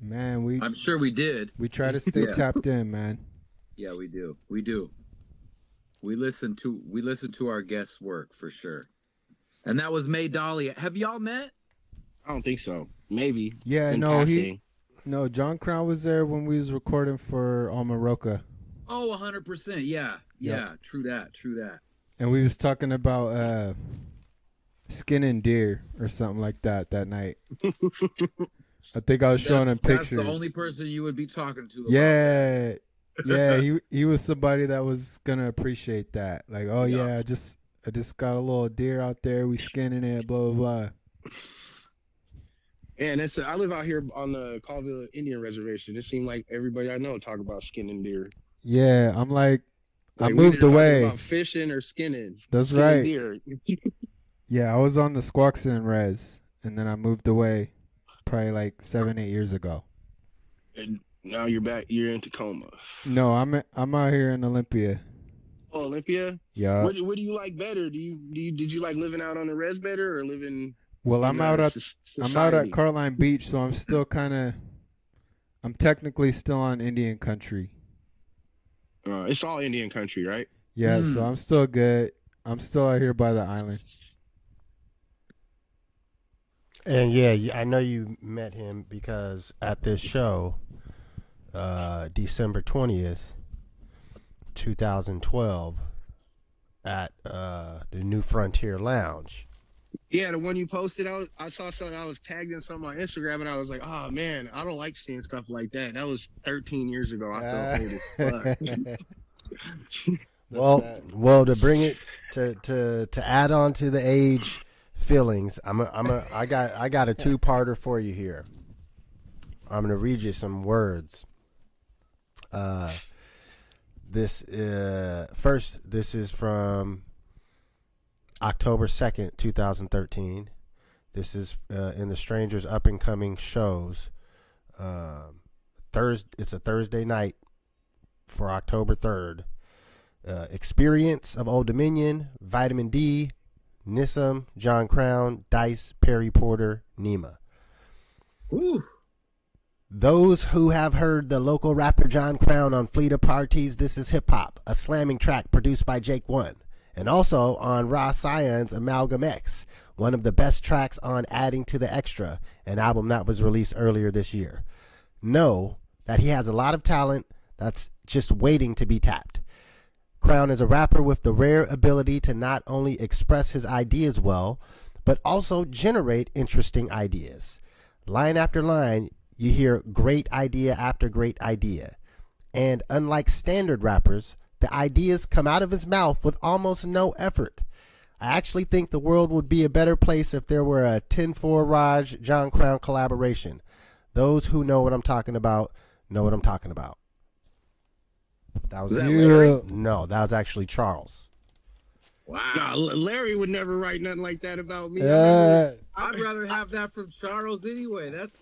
Man, I'm sure we did. We try to stay tapped in, man. Yeah, we do. We do. We listen to our guests' work for sure. And that was May Dolly. Have y'all met? I don't think so. Maybe. Yeah, no, John Crown was there when we was recording for Omaroka. Oh, 100%. Yeah. Yeah. True that. And we was talking about skinning deer or something like that night. I think I was showing him pictures. That's the only person you would be talking to. Yeah. Yeah, he was somebody that was gonna appreciate that. Like, oh yeah, I just got a little deer out there, we skinning it, blah blah blah. And I live out here on the Colville Indian Reservation. It seemed like everybody I know talk about skinning deer. Yeah, I'm like I we moved either away. About fishing or skinning. That's skinning right. Deer. Yeah, I was on the Squaxin res, and then I moved away probably like 7-8 years ago. And now you're back. You're in Tacoma. No, I'm out here in Olympia. Oh, Olympia. Yeah. What do you like better? Did you like living out on the res better or living? Well, I'm out at Carline Beach, so I'm still I'm technically still on Indian country. It's all Indian country, right? Yeah, so I'm still good. I'm still out here by the island. And yeah, I know you met him because at this show, December 20th, 2012, at the New Frontier Lounge. Yeah, the one you posted, I saw something. I was tagged in something on Instagram, and I was like, "Oh man, I don't like seeing stuff like that." That was 13 years ago. I felt old as fuck. Well, to bring it to add on to the age feelings, I got a two-parter for you here. I'm gonna read you some words. This is from October 2nd, 2013. This is in the Strangers Up and Coming shows. It's a Thursday night for October 3rd. Experience of Old Dominion, Vitamin D, Nissim, John Crown, Dice, Perry Porter, Nima. Ooh. Those who have heard the local rapper John Crown on Fleet of Parties, This Is Hip Hop, a slamming track produced by Jake One. And also on Raw Scion's Amalgam X, one of the best tracks on Adding to the Extra, an album that was released earlier this year. Know that he has a lot of talent that's just waiting to be tapped. Crown is a rapper with the rare ability to not only express his ideas well, but also generate interesting ideas. Line after line, you hear great idea after great idea. And unlike standard rappers, the ideas come out of his mouth with almost no effort. I actually think the world would be a better place if there were a 10-4 Raj John Crown collaboration. Those who know what I'm talking about know what I'm talking about. That was Larry? No, that was actually Charles. Wow. Nah, Larry would never write nothing like that about me. I'd rather have that from Charles anyway. That's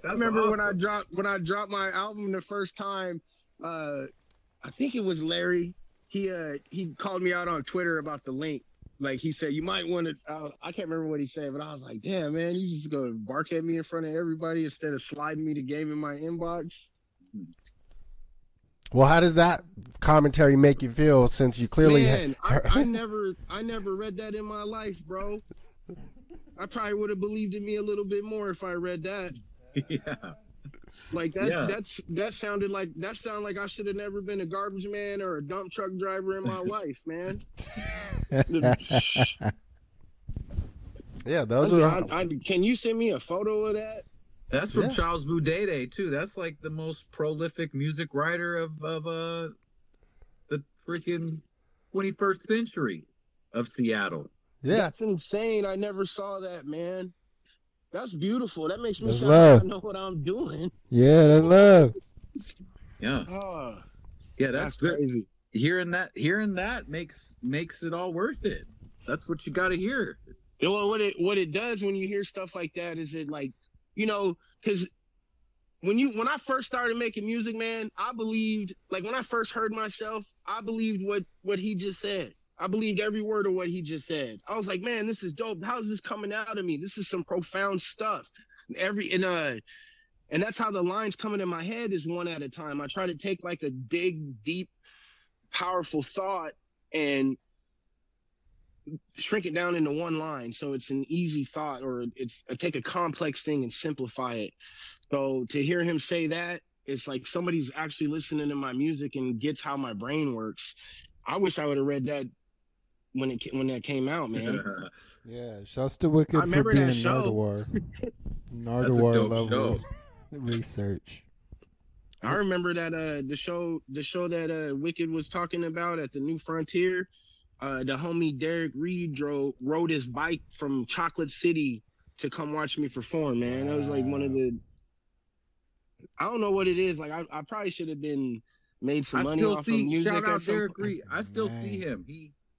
I remember awesome. when I dropped my album the first time. I think it was Larry. He called me out on Twitter about the link. Like he said, you might want to. I can't remember what he said, but I was like, damn man, you just go bark at me in front of everybody instead of sliding me the game in my inbox. Well, how does that commentary make you feel? Since you clearly, man, I never read that in my life, bro. I probably would have believed in me a little bit more if I read that. Yeah. Like that. Yeah. That sounded like I should have never been a garbage man or a dump truck driver in my life, man. Yeah, those are. Can you send me a photo of that? That's from Charles Boudede too. That's like the most prolific music writer of the freaking 21st century of Seattle. Yeah, that's insane. I never saw that, man. That's beautiful. That makes me sound love. like I know what I'm doing. Yeah, that's love. Yeah. Yeah, that's crazy. Hearing that makes it all worth it. That's what you got to hear. Well, what it does when you hear stuff like that is it like, because when I first started making music, man, I believed, like when I first heard myself, I believed what he just said. I believed every word of what he just said. I was like, man, this is dope. How's this coming out of me? This is some profound stuff. And that's how the lines coming in my head is one at a time. I try to take like a big, deep, powerful thought and shrink it down into one line. So it's an easy thought, or I take a complex thing and simplify it. So to hear him say that, it's like somebody's actually listening to my music and gets how my brain works. I wish I would have read that when that came out, man. Yeah, shouts to Wicked for being Nardwuar. Nardwuar level research. I remember that the show that Wicked was talking about at the New Frontier. The homie Derek Reed rode his bike from Chocolate City to come watch me perform, man. That was like one of the. I don't know what it is. Like I probably should have been made some money off of music. Shout out Derek Reed. I still see him.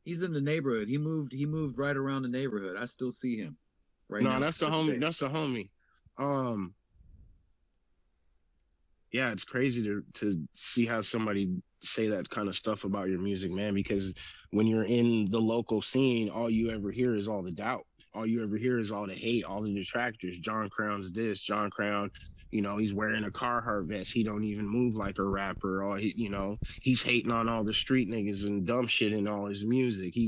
He's in the neighborhood. He moved right around the neighborhood. I still see him. Right now. No, that's the homie. That's the homie. Yeah, it's crazy to see how somebody say that kind of stuff about your music, man, because when you're in the local scene, all you ever hear is all the doubt. All you ever hear is all the hate, all the detractors. John Crown's this, John Crown, he's wearing a Carhartt vest. He don't even move like a rapper. Or he's hating on all the street niggas and dumb shit in all his music.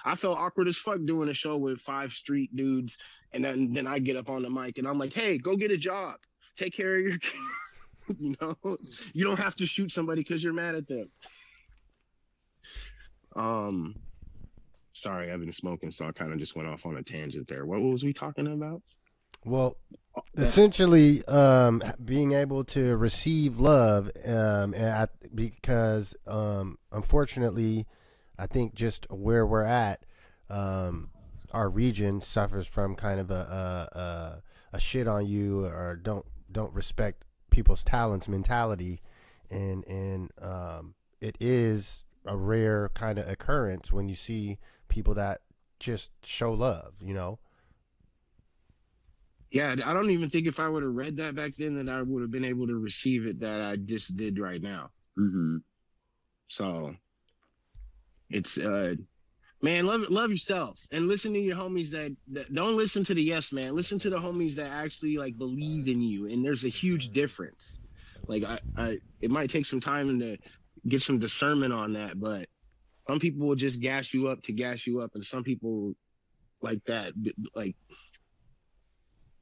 I felt awkward as fuck doing a show with 5 street dudes, and then I get up on the mic and I'm like, hey, go get a job. Take care of your you don't have to shoot somebody because you're mad at them. Sorry, I've been smoking, so I kind of just went off on a tangent there. What was we talking about? Well, essentially, being able to receive love, because unfortunately, I think just where we're at, our region suffers from kind of a shit on you, or don't respect people's talents mentality, and it is a rare kind of occurrence when you see people that just show love, Yeah, I don't even think if I would have read that back then that I would have been able to receive it that I just did right now. Mm-hmm. So it's man, love yourself and listen to your homies that don't listen to the yes man. Listen to the homies that actually like believe in you, and there's a huge difference. Like I it might take some time to get some discernment on that, but some people will just gas you up, and some people like that, like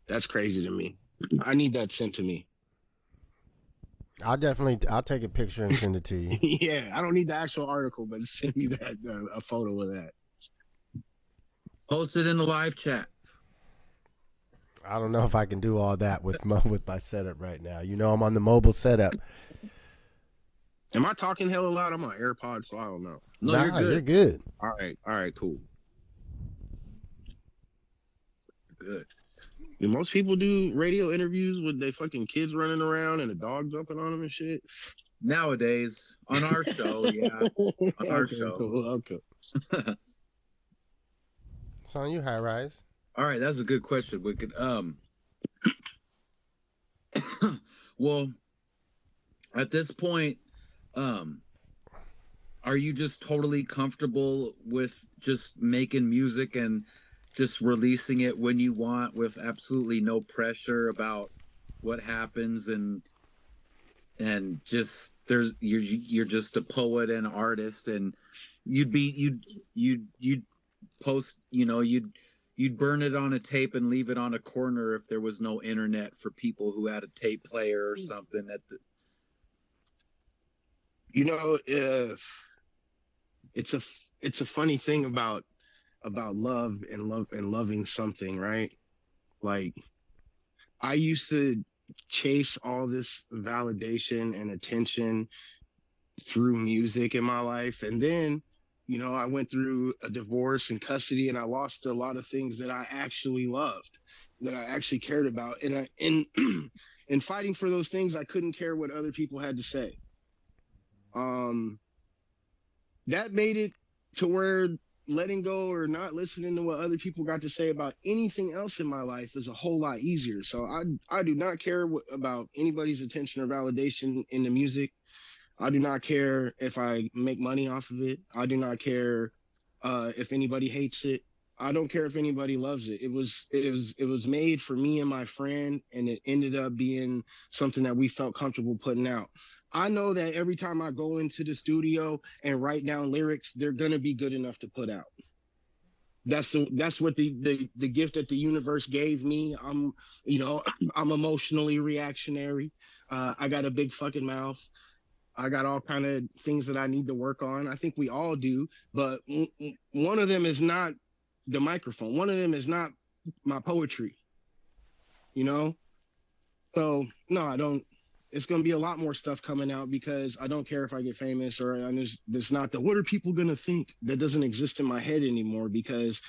that's crazy to me. I need that sent to me. I'll take a picture and send it to you. Yeah, I don't need the actual article, but send me that a photo of that. Post it in the live chat. I don't know if I can do all that with my setup right now. I'm on the mobile setup. Am I talking hella loud? I'm on AirPods, so I don't know. No, nah, you're good. All right, cool. Good. Do most people do radio interviews with their fucking kids running around and a dog jumping on them and shit? Nowadays, on our show, yeah. On our show. Cool, okay. It's on you, High Rise. All right, that's a good question, Wicked. Well, at this point, are you just totally comfortable with just making music and just releasing it when you want, with absolutely no pressure about what happens, and just you're just a poet and artist, and you'd post, you'd burn it on a tape and leave it on a corner if there was no internet for people who had a tape player or something at the. You know, it's a it's a funny thing about love and loving something, right? Like I used to chase all this validation and attention through music in my life, and then I went through a divorce and custody, and I lost a lot of things that I actually loved, that I actually cared about, and in fighting for those things, I couldn't care what other people had to say. That made it to where letting go or not listening to what other people got to say about anything else in my life is a whole lot easier. So I do not care about anybody's attention or validation in the music. I do not care if I make money off of it. I do not care if anybody hates it. I don't care if anybody loves it. It was made for me and my friend, and it ended up being something that we felt comfortable putting out. I know that every time I go into the studio and write down lyrics, they're gonna be good enough to put out. That's what the gift that the universe gave me. I'm emotionally reactionary. I got a big fucking mouth. I got all kind of things that I need to work on. I think we all do, but one of them is not the microphone. One of them is not my poetry. So no, I don't. It's going to be a lot more stuff coming out because I don't care if I get famous or there's not the what are people going to think. That doesn't exist in my head anymore, because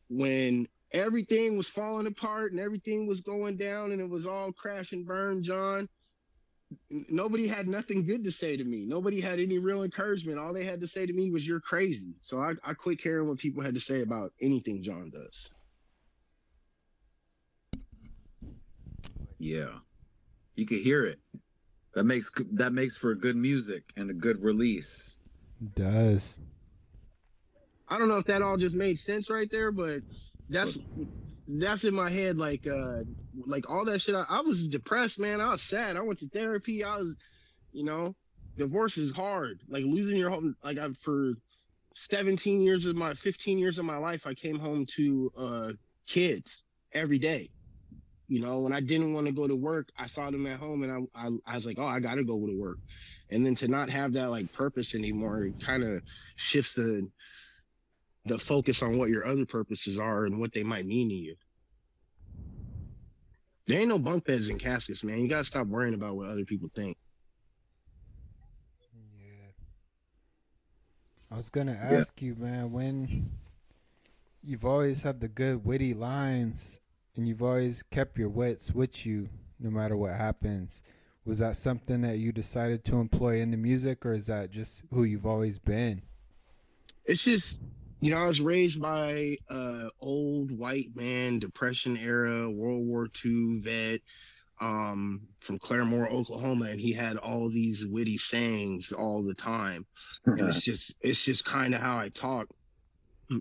when everything was falling apart and everything was going down and it was all crash and burn, John, nobody had nothing good to say to me. Nobody had any real encouragement. All they had to say to me was, you're crazy. So I quit caring what people had to say about anything John does. Yeah. You can hear it. That makes for good music and a good release. It does. I don't know if that all just made sense right there, but that's in my head. Like all that shit. I was depressed, man. I was sad. I went to therapy. I was, divorce is hard. Like losing your home. Like for 15 years of my life, I came home to kids every day. When I didn't want to go to work, I saw them at home, and I was like, oh, I got to go to work. And then to not have that like purpose anymore, it kind of shifts the focus on what your other purposes are and what they might mean to you. There ain't no bunk beds and caskets, man. You got to stop worrying about what other people think. Yeah. I was going to ask you, man, when you've always had the good witty lines and you've always kept your wits with you no matter what happens, was that something that you decided to employ in the music, or is that just who you've always been? It's just, I was raised by old white man, Depression era, World War II vet from Claremore, Oklahoma, and he had all these witty sayings all the time. And it's just kind of how I talk.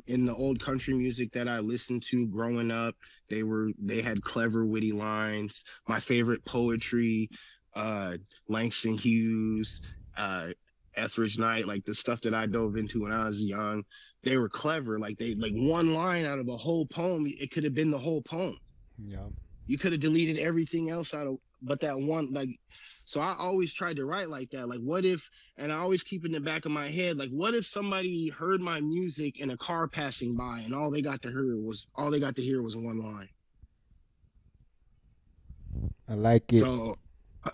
In the old country music that I listened to growing up, they had clever, witty lines. My favorite poetry, Langston Hughes, Etheridge Knight, like the stuff that I dove into when I was young, they were clever. Like one line out of a whole poem, it could have been the whole poem. Yeah. You could have deleted everything else out of, but that one, like, so I always tried to write like that. Like, what if, and I always keep in the back of my head, like, what if somebody heard my music in a car passing by and all they got to hear was one line. I like it. So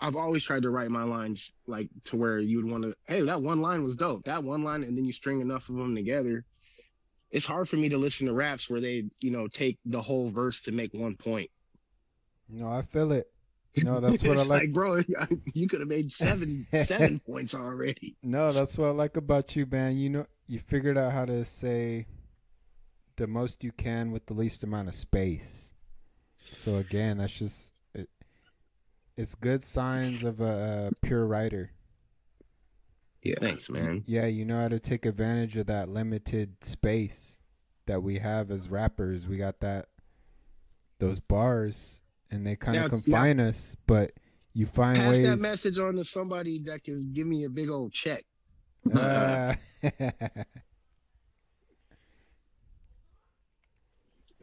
I've always tried to write my lines like to where you would want to, hey, that one line was dope. That one line, and then you string enough of them together. It's hard for me to listen to raps where they, take the whole verse to make one point. No, I feel it. No, that's what I like. Bro, you could have made seven points already. No, that's what I like about you, man. You figured out how to say the most you can with the least amount of space. So again, that's just it. It's good signs of a pure writer. Yeah, thanks, man. Yeah, you know how to take advantage of that limited space that we have as rappers. We got those bars, and they kind of confine us, but you find ways. Pass that message on to somebody that can give me a big old check.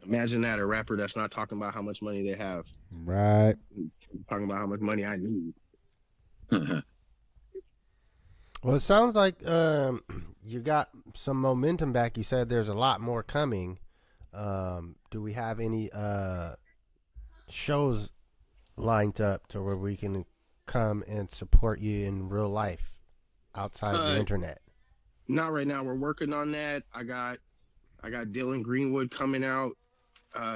Imagine that, a rapper that's not talking about how much money they have, Right. talking about how much money I need. Well, it sounds like you got some momentum back. You said there's a lot more coming. Do we have any shows lined up to where we can come and support you in real life outside of the internet? Not right now. We're working on that. I got Dylan Greenwood coming out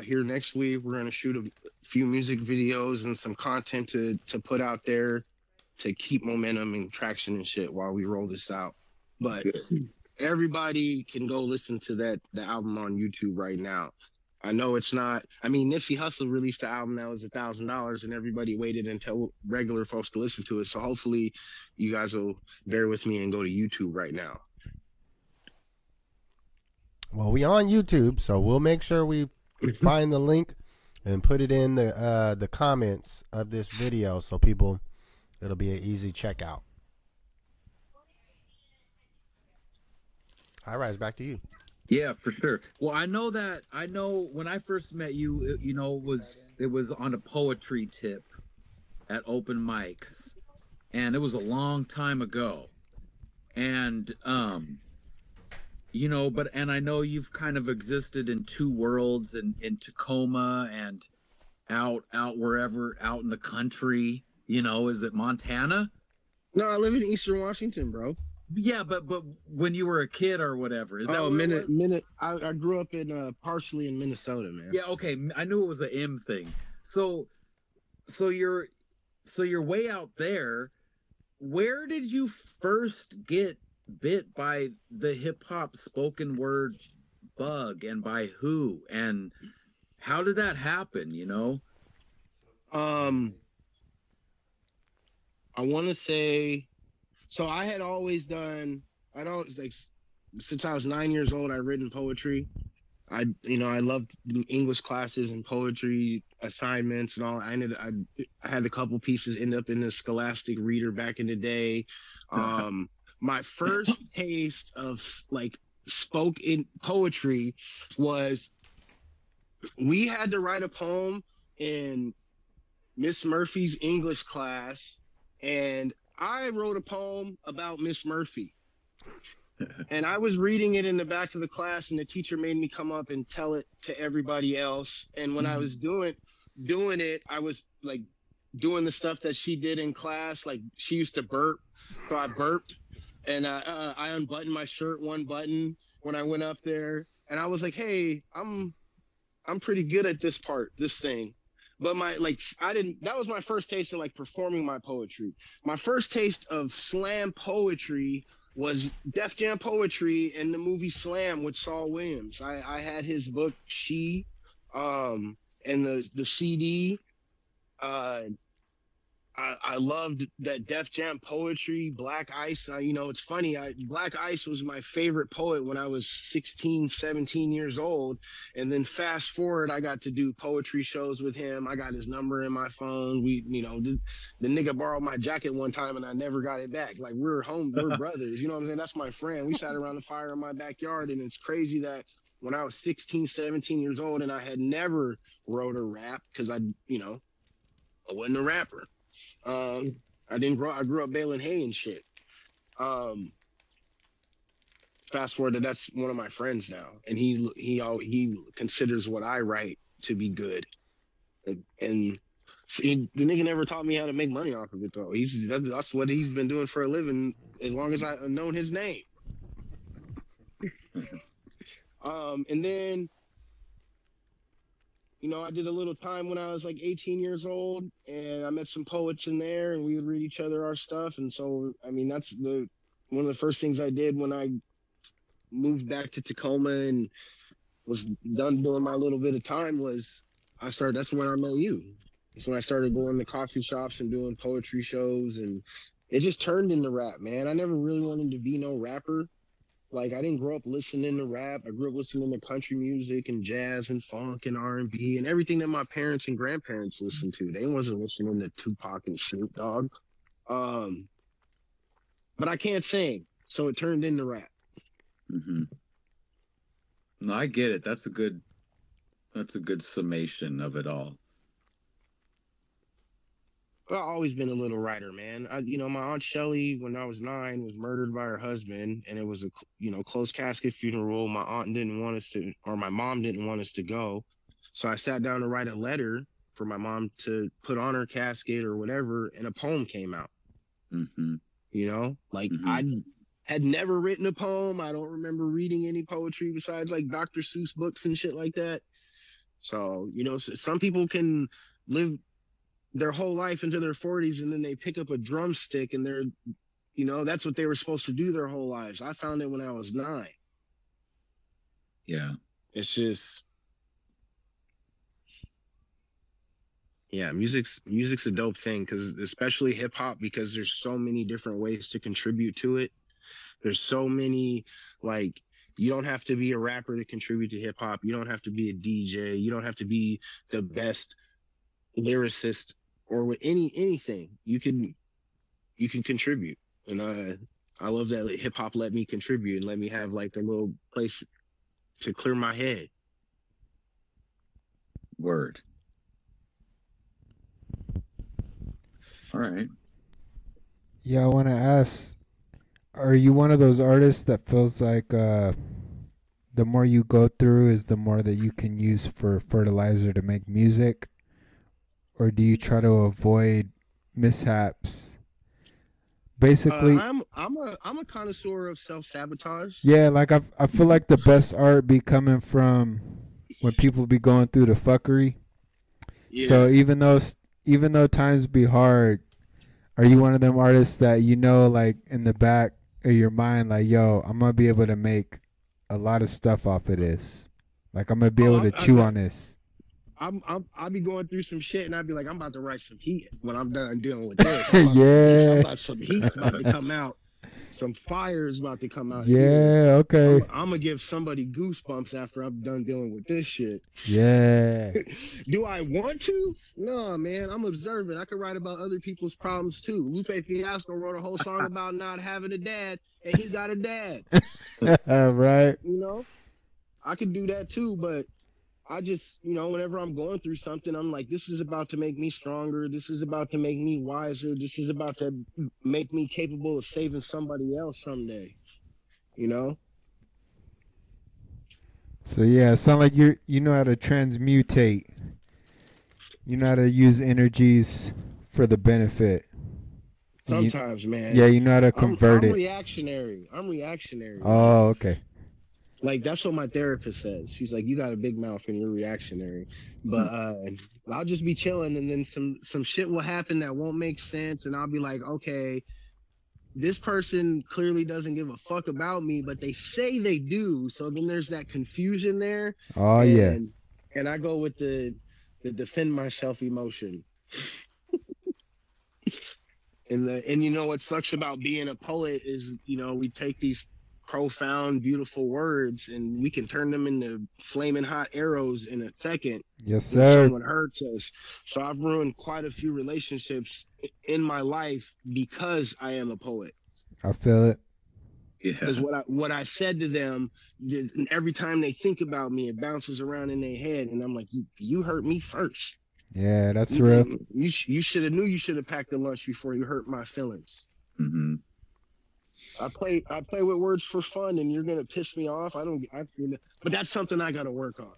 here next week. We're gonna shoot a few music videos and some content to put out there to keep momentum and traction and shit while we roll this out. But everybody can go listen to the album on YouTube right now. I know it's not. I mean, Nipsey Hussle released the album that was $1,000, and everybody waited until regular folks to listen to it. So hopefully, you guys will bear with me and go to YouTube right now. Well, we on YouTube, so we'll make sure we find the link and put it in the comments of this video, so people, it'll be an easy checkout. Hi, Rise, back to you. Yeah, for sure. Well, I know when I first met you, it was on a poetry tip at open mics, and it was a long time ago. And and I know you've kind of existed in two worlds, in Tacoma and out wherever out in the country. Is it Montana? No, I live in Eastern Washington, bro. Yeah, but when you were a kid or whatever, is that I grew up in partially in Minnesota, man. Yeah, okay. I knew it was an M thing. So you're way out there. Where did you first get bit by the hip hop spoken word bug, and by who, and how did that happen? I want to say, so I had always done. Since I was 9 years old, I'd written poetry. I loved English classes and poetry assignments and all. I had a couple pieces end up in the Scholastic Reader back in the day. My first taste of spoken poetry was, we had to write a poem in Miss Murphy's English class, and I wrote a poem about Miss Murphy. And I was reading it in the back of the class, and the teacher made me come up and tell it to everybody else. And when I was doing it, I was doing the stuff that she did in class. Like, she used to burp, so I burped, and I unbuttoned my shirt one button when I went up there, and I was like, "Hey, I'm pretty good at this thing." But that was my first taste of performing my poetry. My first taste of slam poetry was Def Jam poetry in the movie Slam with Saul Williams. I had his book She, and the CD. I loved that Def Jam poetry, Black Ice. It's funny. Black Ice was my favorite poet when I was 16, 17 years old. And then fast forward, I got to do poetry shows with him. I got his number in my phone. The nigga borrowed my jacket one time and I never got it back. We're brothers. You know what I'm saying? That's my friend. We sat around the fire in my backyard, and it's crazy that when I was 16, 17 years old and I had never wrote a rap, because I wasn't a rapper. I grew up baling hay and shit. Fast forward to that's one of my friends now, and he considers what I write to be good, and see, the nigga never taught me how to make money off of it though. That's what he's been doing for a living as long as I've known his name. And then, I did a little time when I was 18 years old, and I met some poets in there, and we would read each other our stuff. And so, that's one of the first things I did when I moved back to Tacoma and was done doing my little bit of time was that's when I met you. That's when I started going to coffee shops and doing poetry shows, and it just turned into rap, man. I never really wanted to be no rapper. I didn't grow up listening to rap. I grew up listening to country music and jazz and funk and R&B and everything that my parents and grandparents listened to. They wasn't listening to Tupac and Snoop Dogg. But I can't sing, so it turned into rap. Mm-hmm. No, I get it. That's a good That's a good summation of it all. I've always been a little writer, man. My aunt Shelly, when I was 9, was murdered by her husband, and it was a closed casket funeral. My aunt didn't want us to, or my mom didn't want us to go, so I sat down to write a letter for my mom to put on her casket or whatever, and a poem came out. Mm-hmm. I had never written a poem. I don't remember reading any poetry besides like Dr. Seuss books and shit like that. So some people can live their whole life into their 40s and then they pick up a drumstick and they're that's what they were supposed to do their whole lives. I found it when I was 9. Yeah, it's just music's a dope thing, because especially hip-hop, because there's so many different ways to contribute to it. There's so many, like, you don't have to be a rapper to contribute to hip-hop. You don't have to be a DJ. You don't have to be the best lyricist or with anything. You can contribute, and I love that hip hop let me contribute and let me have like a little place to clear my head. Word. All right. Yeah, I want to ask, are you one of those artists that feels like the more you go through is the more that you can use for fertilizer to make music? Or do you try to avoid mishaps? Basically, I'm a connoisseur of self-sabotage. Yeah, like I feel like the best art be coming from when people be going through the fuckery. Yeah. So even though times be hard, are you one of them artists that like in the back of your mind, like, yo, I'm gonna be able to make a lot of stuff off of this. Like I'm gonna be able to chew on this. I'll be going through some shit and I'll be like, I'm about to write some heat when I'm done dealing with this. Some heat's about to come out. Some fire's about to come out. Yeah, okay. I'm gonna give somebody goosebumps after I'm done dealing with this shit. Yeah. Do I want to? No, man. I'm observant. I could write about other people's problems too. Lupe Fiasco wrote a whole song about not having a dad, and he got a dad. Right. I could do that too, but I just, whenever I'm going through something, I'm like, this is about to make me stronger. This is about to make me wiser. This is about to make me capable of saving somebody else someday. So yeah, it sounds like you know how to transmutate. You know how to use energies for the benefit. Sometimes, man. Yeah, you know how to convert it. I'm reactionary. Oh, okay. Like, that's what my therapist says. She's like, you got a big mouth and you're reactionary. But I'll just be chilling, and then some shit will happen that won't make sense, and I'll be like, okay, this person clearly doesn't give a fuck about me, but they say they do. So then there's that confusion there. Oh, yeah. And I go with the defend myself emotion. And what sucks about being a poet is, we take these profound, beautiful words and we can turn them into flaming hot arrows in a second. Yes, sir. Someone hurts us. So I've ruined quite a few relationships in my life because I am a poet. I feel it. Yeah. Because what I said to them, every time they think about me, it bounces around in their head, and I'm like, you hurt me first. Yeah, that's real. You should have knew you should have packed a lunch before you hurt my feelings. Mm-hmm. I play with words for fun, and you're gonna piss me off. But that's something I got to work on.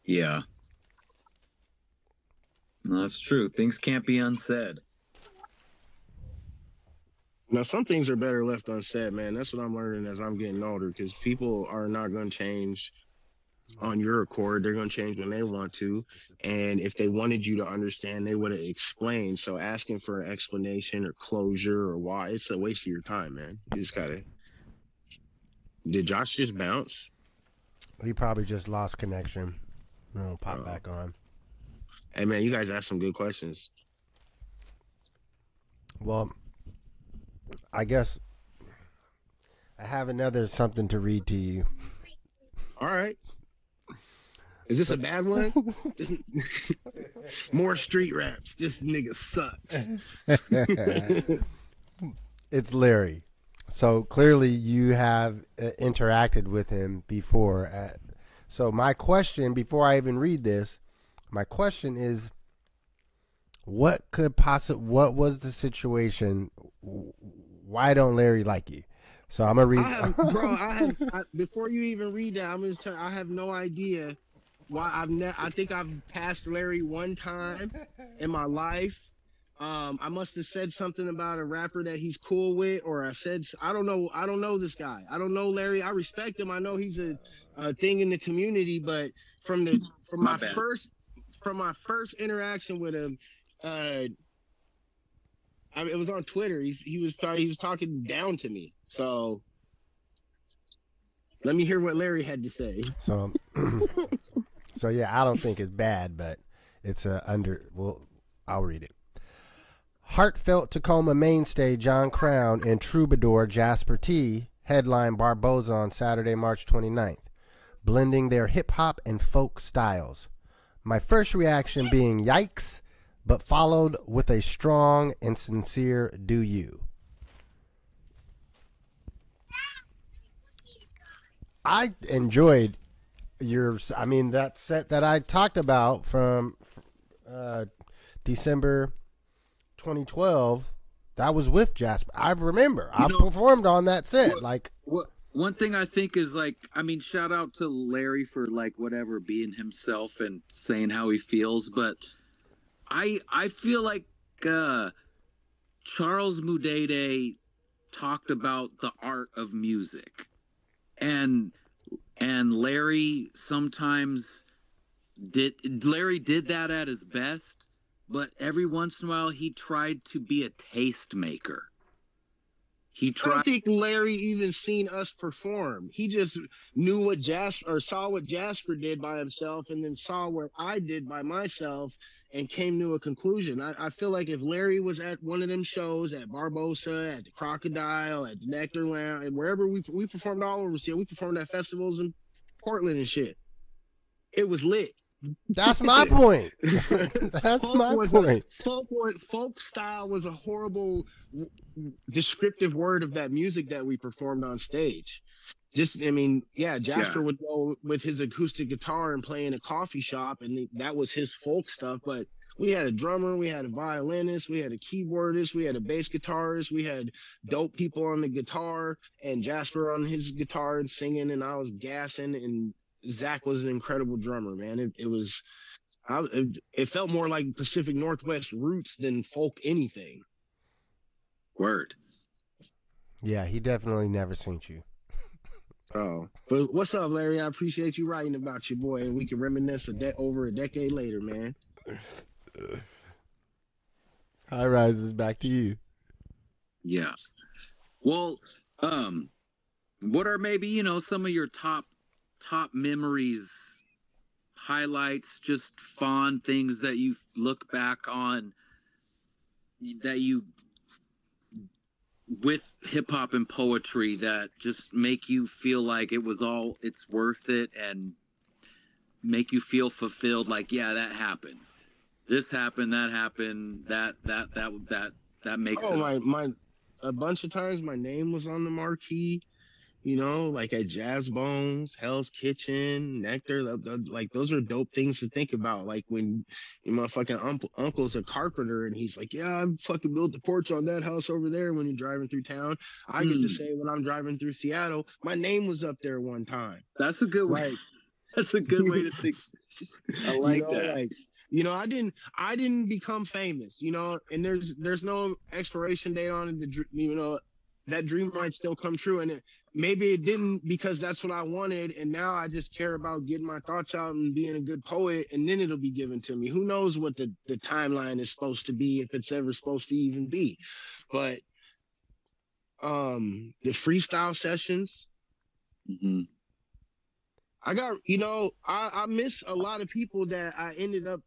Yeah, no, that's true. Things can't be unsaid. Now, some things are better left unsaid, man. That's what I'm learning as I'm getting older, because people are not going to change on your accord. They're going to change when they want to. And if they wanted you to understand, they would have explained. So asking for an explanation or closure or why, it's a waste of your time, man. You just got to. Did Josh just bounce? He probably just lost connection. We'll pop back on. Hey, man, you guys asked some good questions. Well, I guess I have another something to read to you. All right. Is this a bad one? More street raps. This nigga sucks. It's Larry. So clearly you have interacted with him before at So my question, before I even read this, my question is, what was the situation? Why don't Larry like you? So I'm gonna read. Before you even read that, I'm gonna tell you, I have no idea why I think I've passed Larry one time in my life. I must have said something about a rapper that he's cool with, or I don't know. I don't know this guy. I don't know Larry. I respect him. I know he's a thing in the community, but from My bad. my first interaction with him, it was on Twitter. He was talking down to me. So let me hear what Larry had to say. So, so yeah, I don't think it's bad, but it's I'll read it. Heartfelt Tacoma mainstay John Crown and troubadour Jasper T headline Barboza on Saturday, March 29th, blending their hip-hop and folk styles. My first reaction being yikes, but followed with a strong and sincere do you. I enjoyed that set that I talked about from December 2012, that was with Jasper. I remember. I performed on that set. One thing I think is shout out to Larry for whatever being himself and saying how he feels, but I feel like Charles Mudede talked about the art of music, and Larry sometimes did that at his best. But every once in a while, he tried to be a tastemaker. I don't think Larry even seen us perform. He just knew saw what Jasper did by himself, and then saw what I did by myself, and came to a conclusion. I feel like if Larry was at one of them shows at Barbosa, at the Crocodile, at the Nectar Lounge, and wherever we performed all over here, we performed at festivals in Portland and shit. It was lit. That's my point. That's my point. Folk style was a horrible descriptive word of that music that we performed on stage. Jasper would go with his acoustic guitar and play in a coffee shop, and that was his folk stuff. But we had a drummer, we had a violinist, we had a keyboardist, we had a bass guitarist, we had dope people on the guitar, and Jasper on his guitar and singing, and I was gassing, and Zach was an incredible drummer, man. It felt more like Pacific Northwest roots than folk anything. Word. Yeah, he definitely never seen you. Oh, but what's up, Larry? I appreciate you writing about your boy, and we can reminisce over a decade later, man. High rises back to you. Yeah. Well, what are maybe some of your top memories, highlights, just fond things that you look back on that you with hip hop and poetry that just make you feel like it's worth it and make you feel fulfilled, like, yeah, that happened. This happened, that happened, that makes it. A bunch of times my name was on the marquee. Like at Jazz Bones, Hell's Kitchen, Nectar, like those are dope things to think about. Like when your motherfucking uncle's a carpenter and he's like, yeah, I fucking built the porch on that house over there when you're driving through town. I get to say when I'm driving through Seattle, my name was up there one time. That's a good way. That's a good way to think. I like that. I didn't become famous, and there's no expiration date on it. That dream might still come true, and maybe it didn't because that's what I wanted, and now I just care about getting my thoughts out and being a good poet, and then it'll be given to me. Who knows what the timeline is supposed to be, if it's ever supposed to even be. But the freestyle sessions, I got, I miss a lot of people that I ended up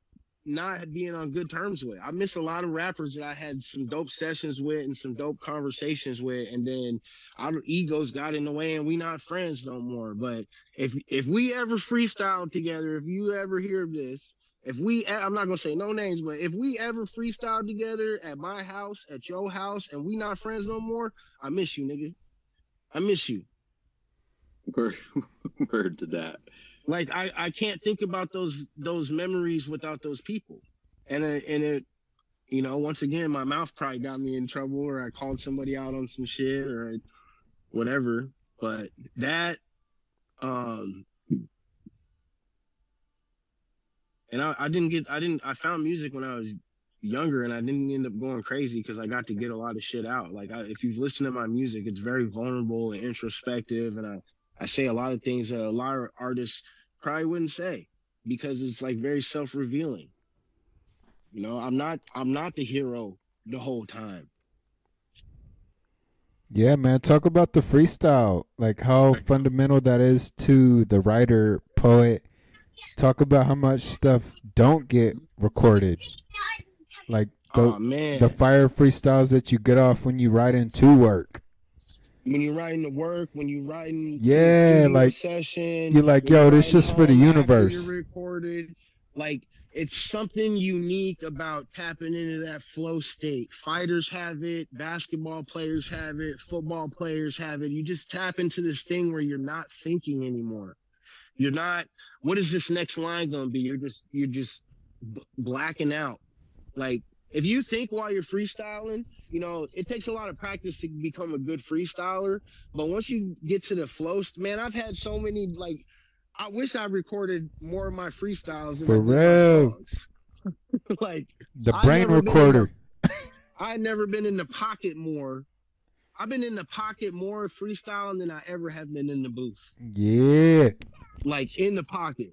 not being on good terms with. I miss a lot of rappers that I had some dope sessions with and some dope conversations with, and then our egos got in the way and we not friends no more. But if we ever freestyle together, if you ever hear this, I'm not gonna say no names, but if we ever freestyle together at my house, at your house, and we not friends no more, I miss you, nigga. I miss you. Word, word to that. Like I can't think about those memories without those people. And it you know, once again, my mouth probably got me in trouble, or I called somebody out on some shit or whatever. But that um and I found music when I was younger, and I didn't end up going crazy because I got to get a lot of shit out. Like if you've listened to my music, it's very vulnerable and introspective, and I say a lot of things that a lot of artists probably wouldn't say because it's like very self-revealing. You know, I'm not the hero the whole time. Yeah, man. Talk about the freestyle, like how fundamental that is to the writer, poet. Talk about how much stuff don't get recorded, like Oh the man. fire freestyles that you get off when you write into work. When you're writing the work, when you're writing to the Yeah, studio like session, you're like, when you're yo, this writing just for the home after you're universe. recorded, like it's something unique about tapping into that flow state. Fighters have it, basketball players have it, football players have it. You just tap into this thing where you're not thinking anymore. You're not, what is this next line gonna be? You're just blacking out. Like if you think while you're freestyling, you know, it takes a lot of practice to become a good freestyler. But once you get to the flow, man, I've had so many, like, I wish I recorded more of my freestyles than I For did my real. songs. Like The I brain never been in the recorder. I never been in the pocket more. I've been in the pocket more freestyling than I ever have been in the booth. Yeah. Like in the pocket.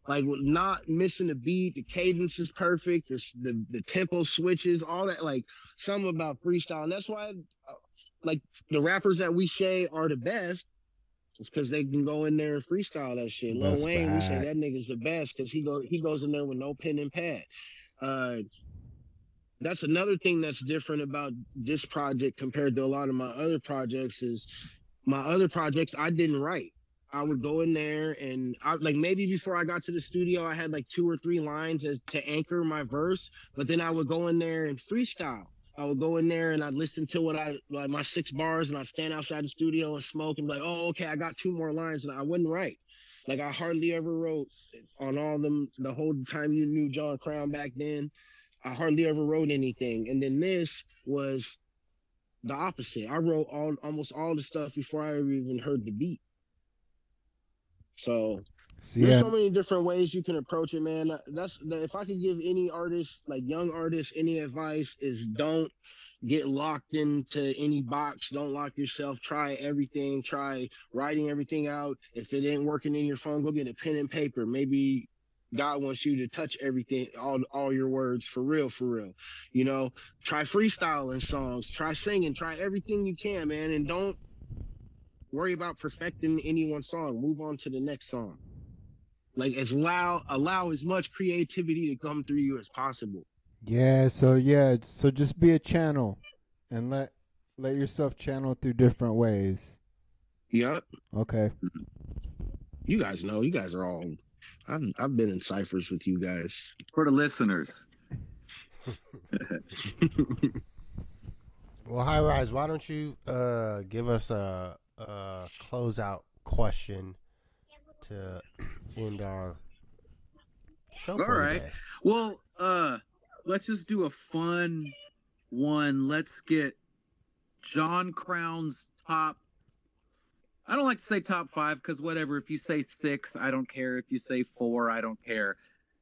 Like not missing the beat, the cadence is perfect, the tempo switches, all that. Like something about freestyle, and that's why, like the rappers that we say are the best, it's because they can go in there and freestyle that shit. Lil That's Wayne, we say fact. that nigga's the best because he goes in there with no pen and pad. Uh, that's another thing that's different about this project compared to a lot of my other projects is my other projects I didn't write. I would go in there and I like maybe before I got to the studio, I had like 2 or 3 lines as to anchor my verse, but then I would go in there and freestyle. I would go in there and I'd listen to what I like my 6 bars and I'd stand outside the studio and smoke and be like, oh, okay, I got 2 more lines and I wouldn't write. Like I hardly ever wrote on all them the whole time you knew John Crown back then. I hardly ever wrote anything. And then this was the opposite. I wrote almost all the stuff before I ever even heard the beat. So So there's yeah, so many different ways you can approach it, man. That's if I could give any artist, like young artists, any advice is don't get locked into any box. Don't lock yourself. Try everything. Try writing everything out. If it ain't working in your phone, go get a pen and paper. Maybe God wants you to touch everything, all your words for real, for real. You know, try freestyling songs, try singing, try everything you can, man, and don't worry about perfecting any one song. Move on to the next song. Like allow as much creativity to come through you as possible. so just be a channel and let yourself channel through different ways. Yep. Okay. You guys know. You guys are all. I've been in ciphers with you guys. For the listeners. Well, High Rise, why don't you give us a closeout question to end our show All for right. today? Well, let's just do a fun one. Let's get John Crown's top. I don't like to say top 5 because whatever. If you say 6, I don't care. If you say 4, I don't care.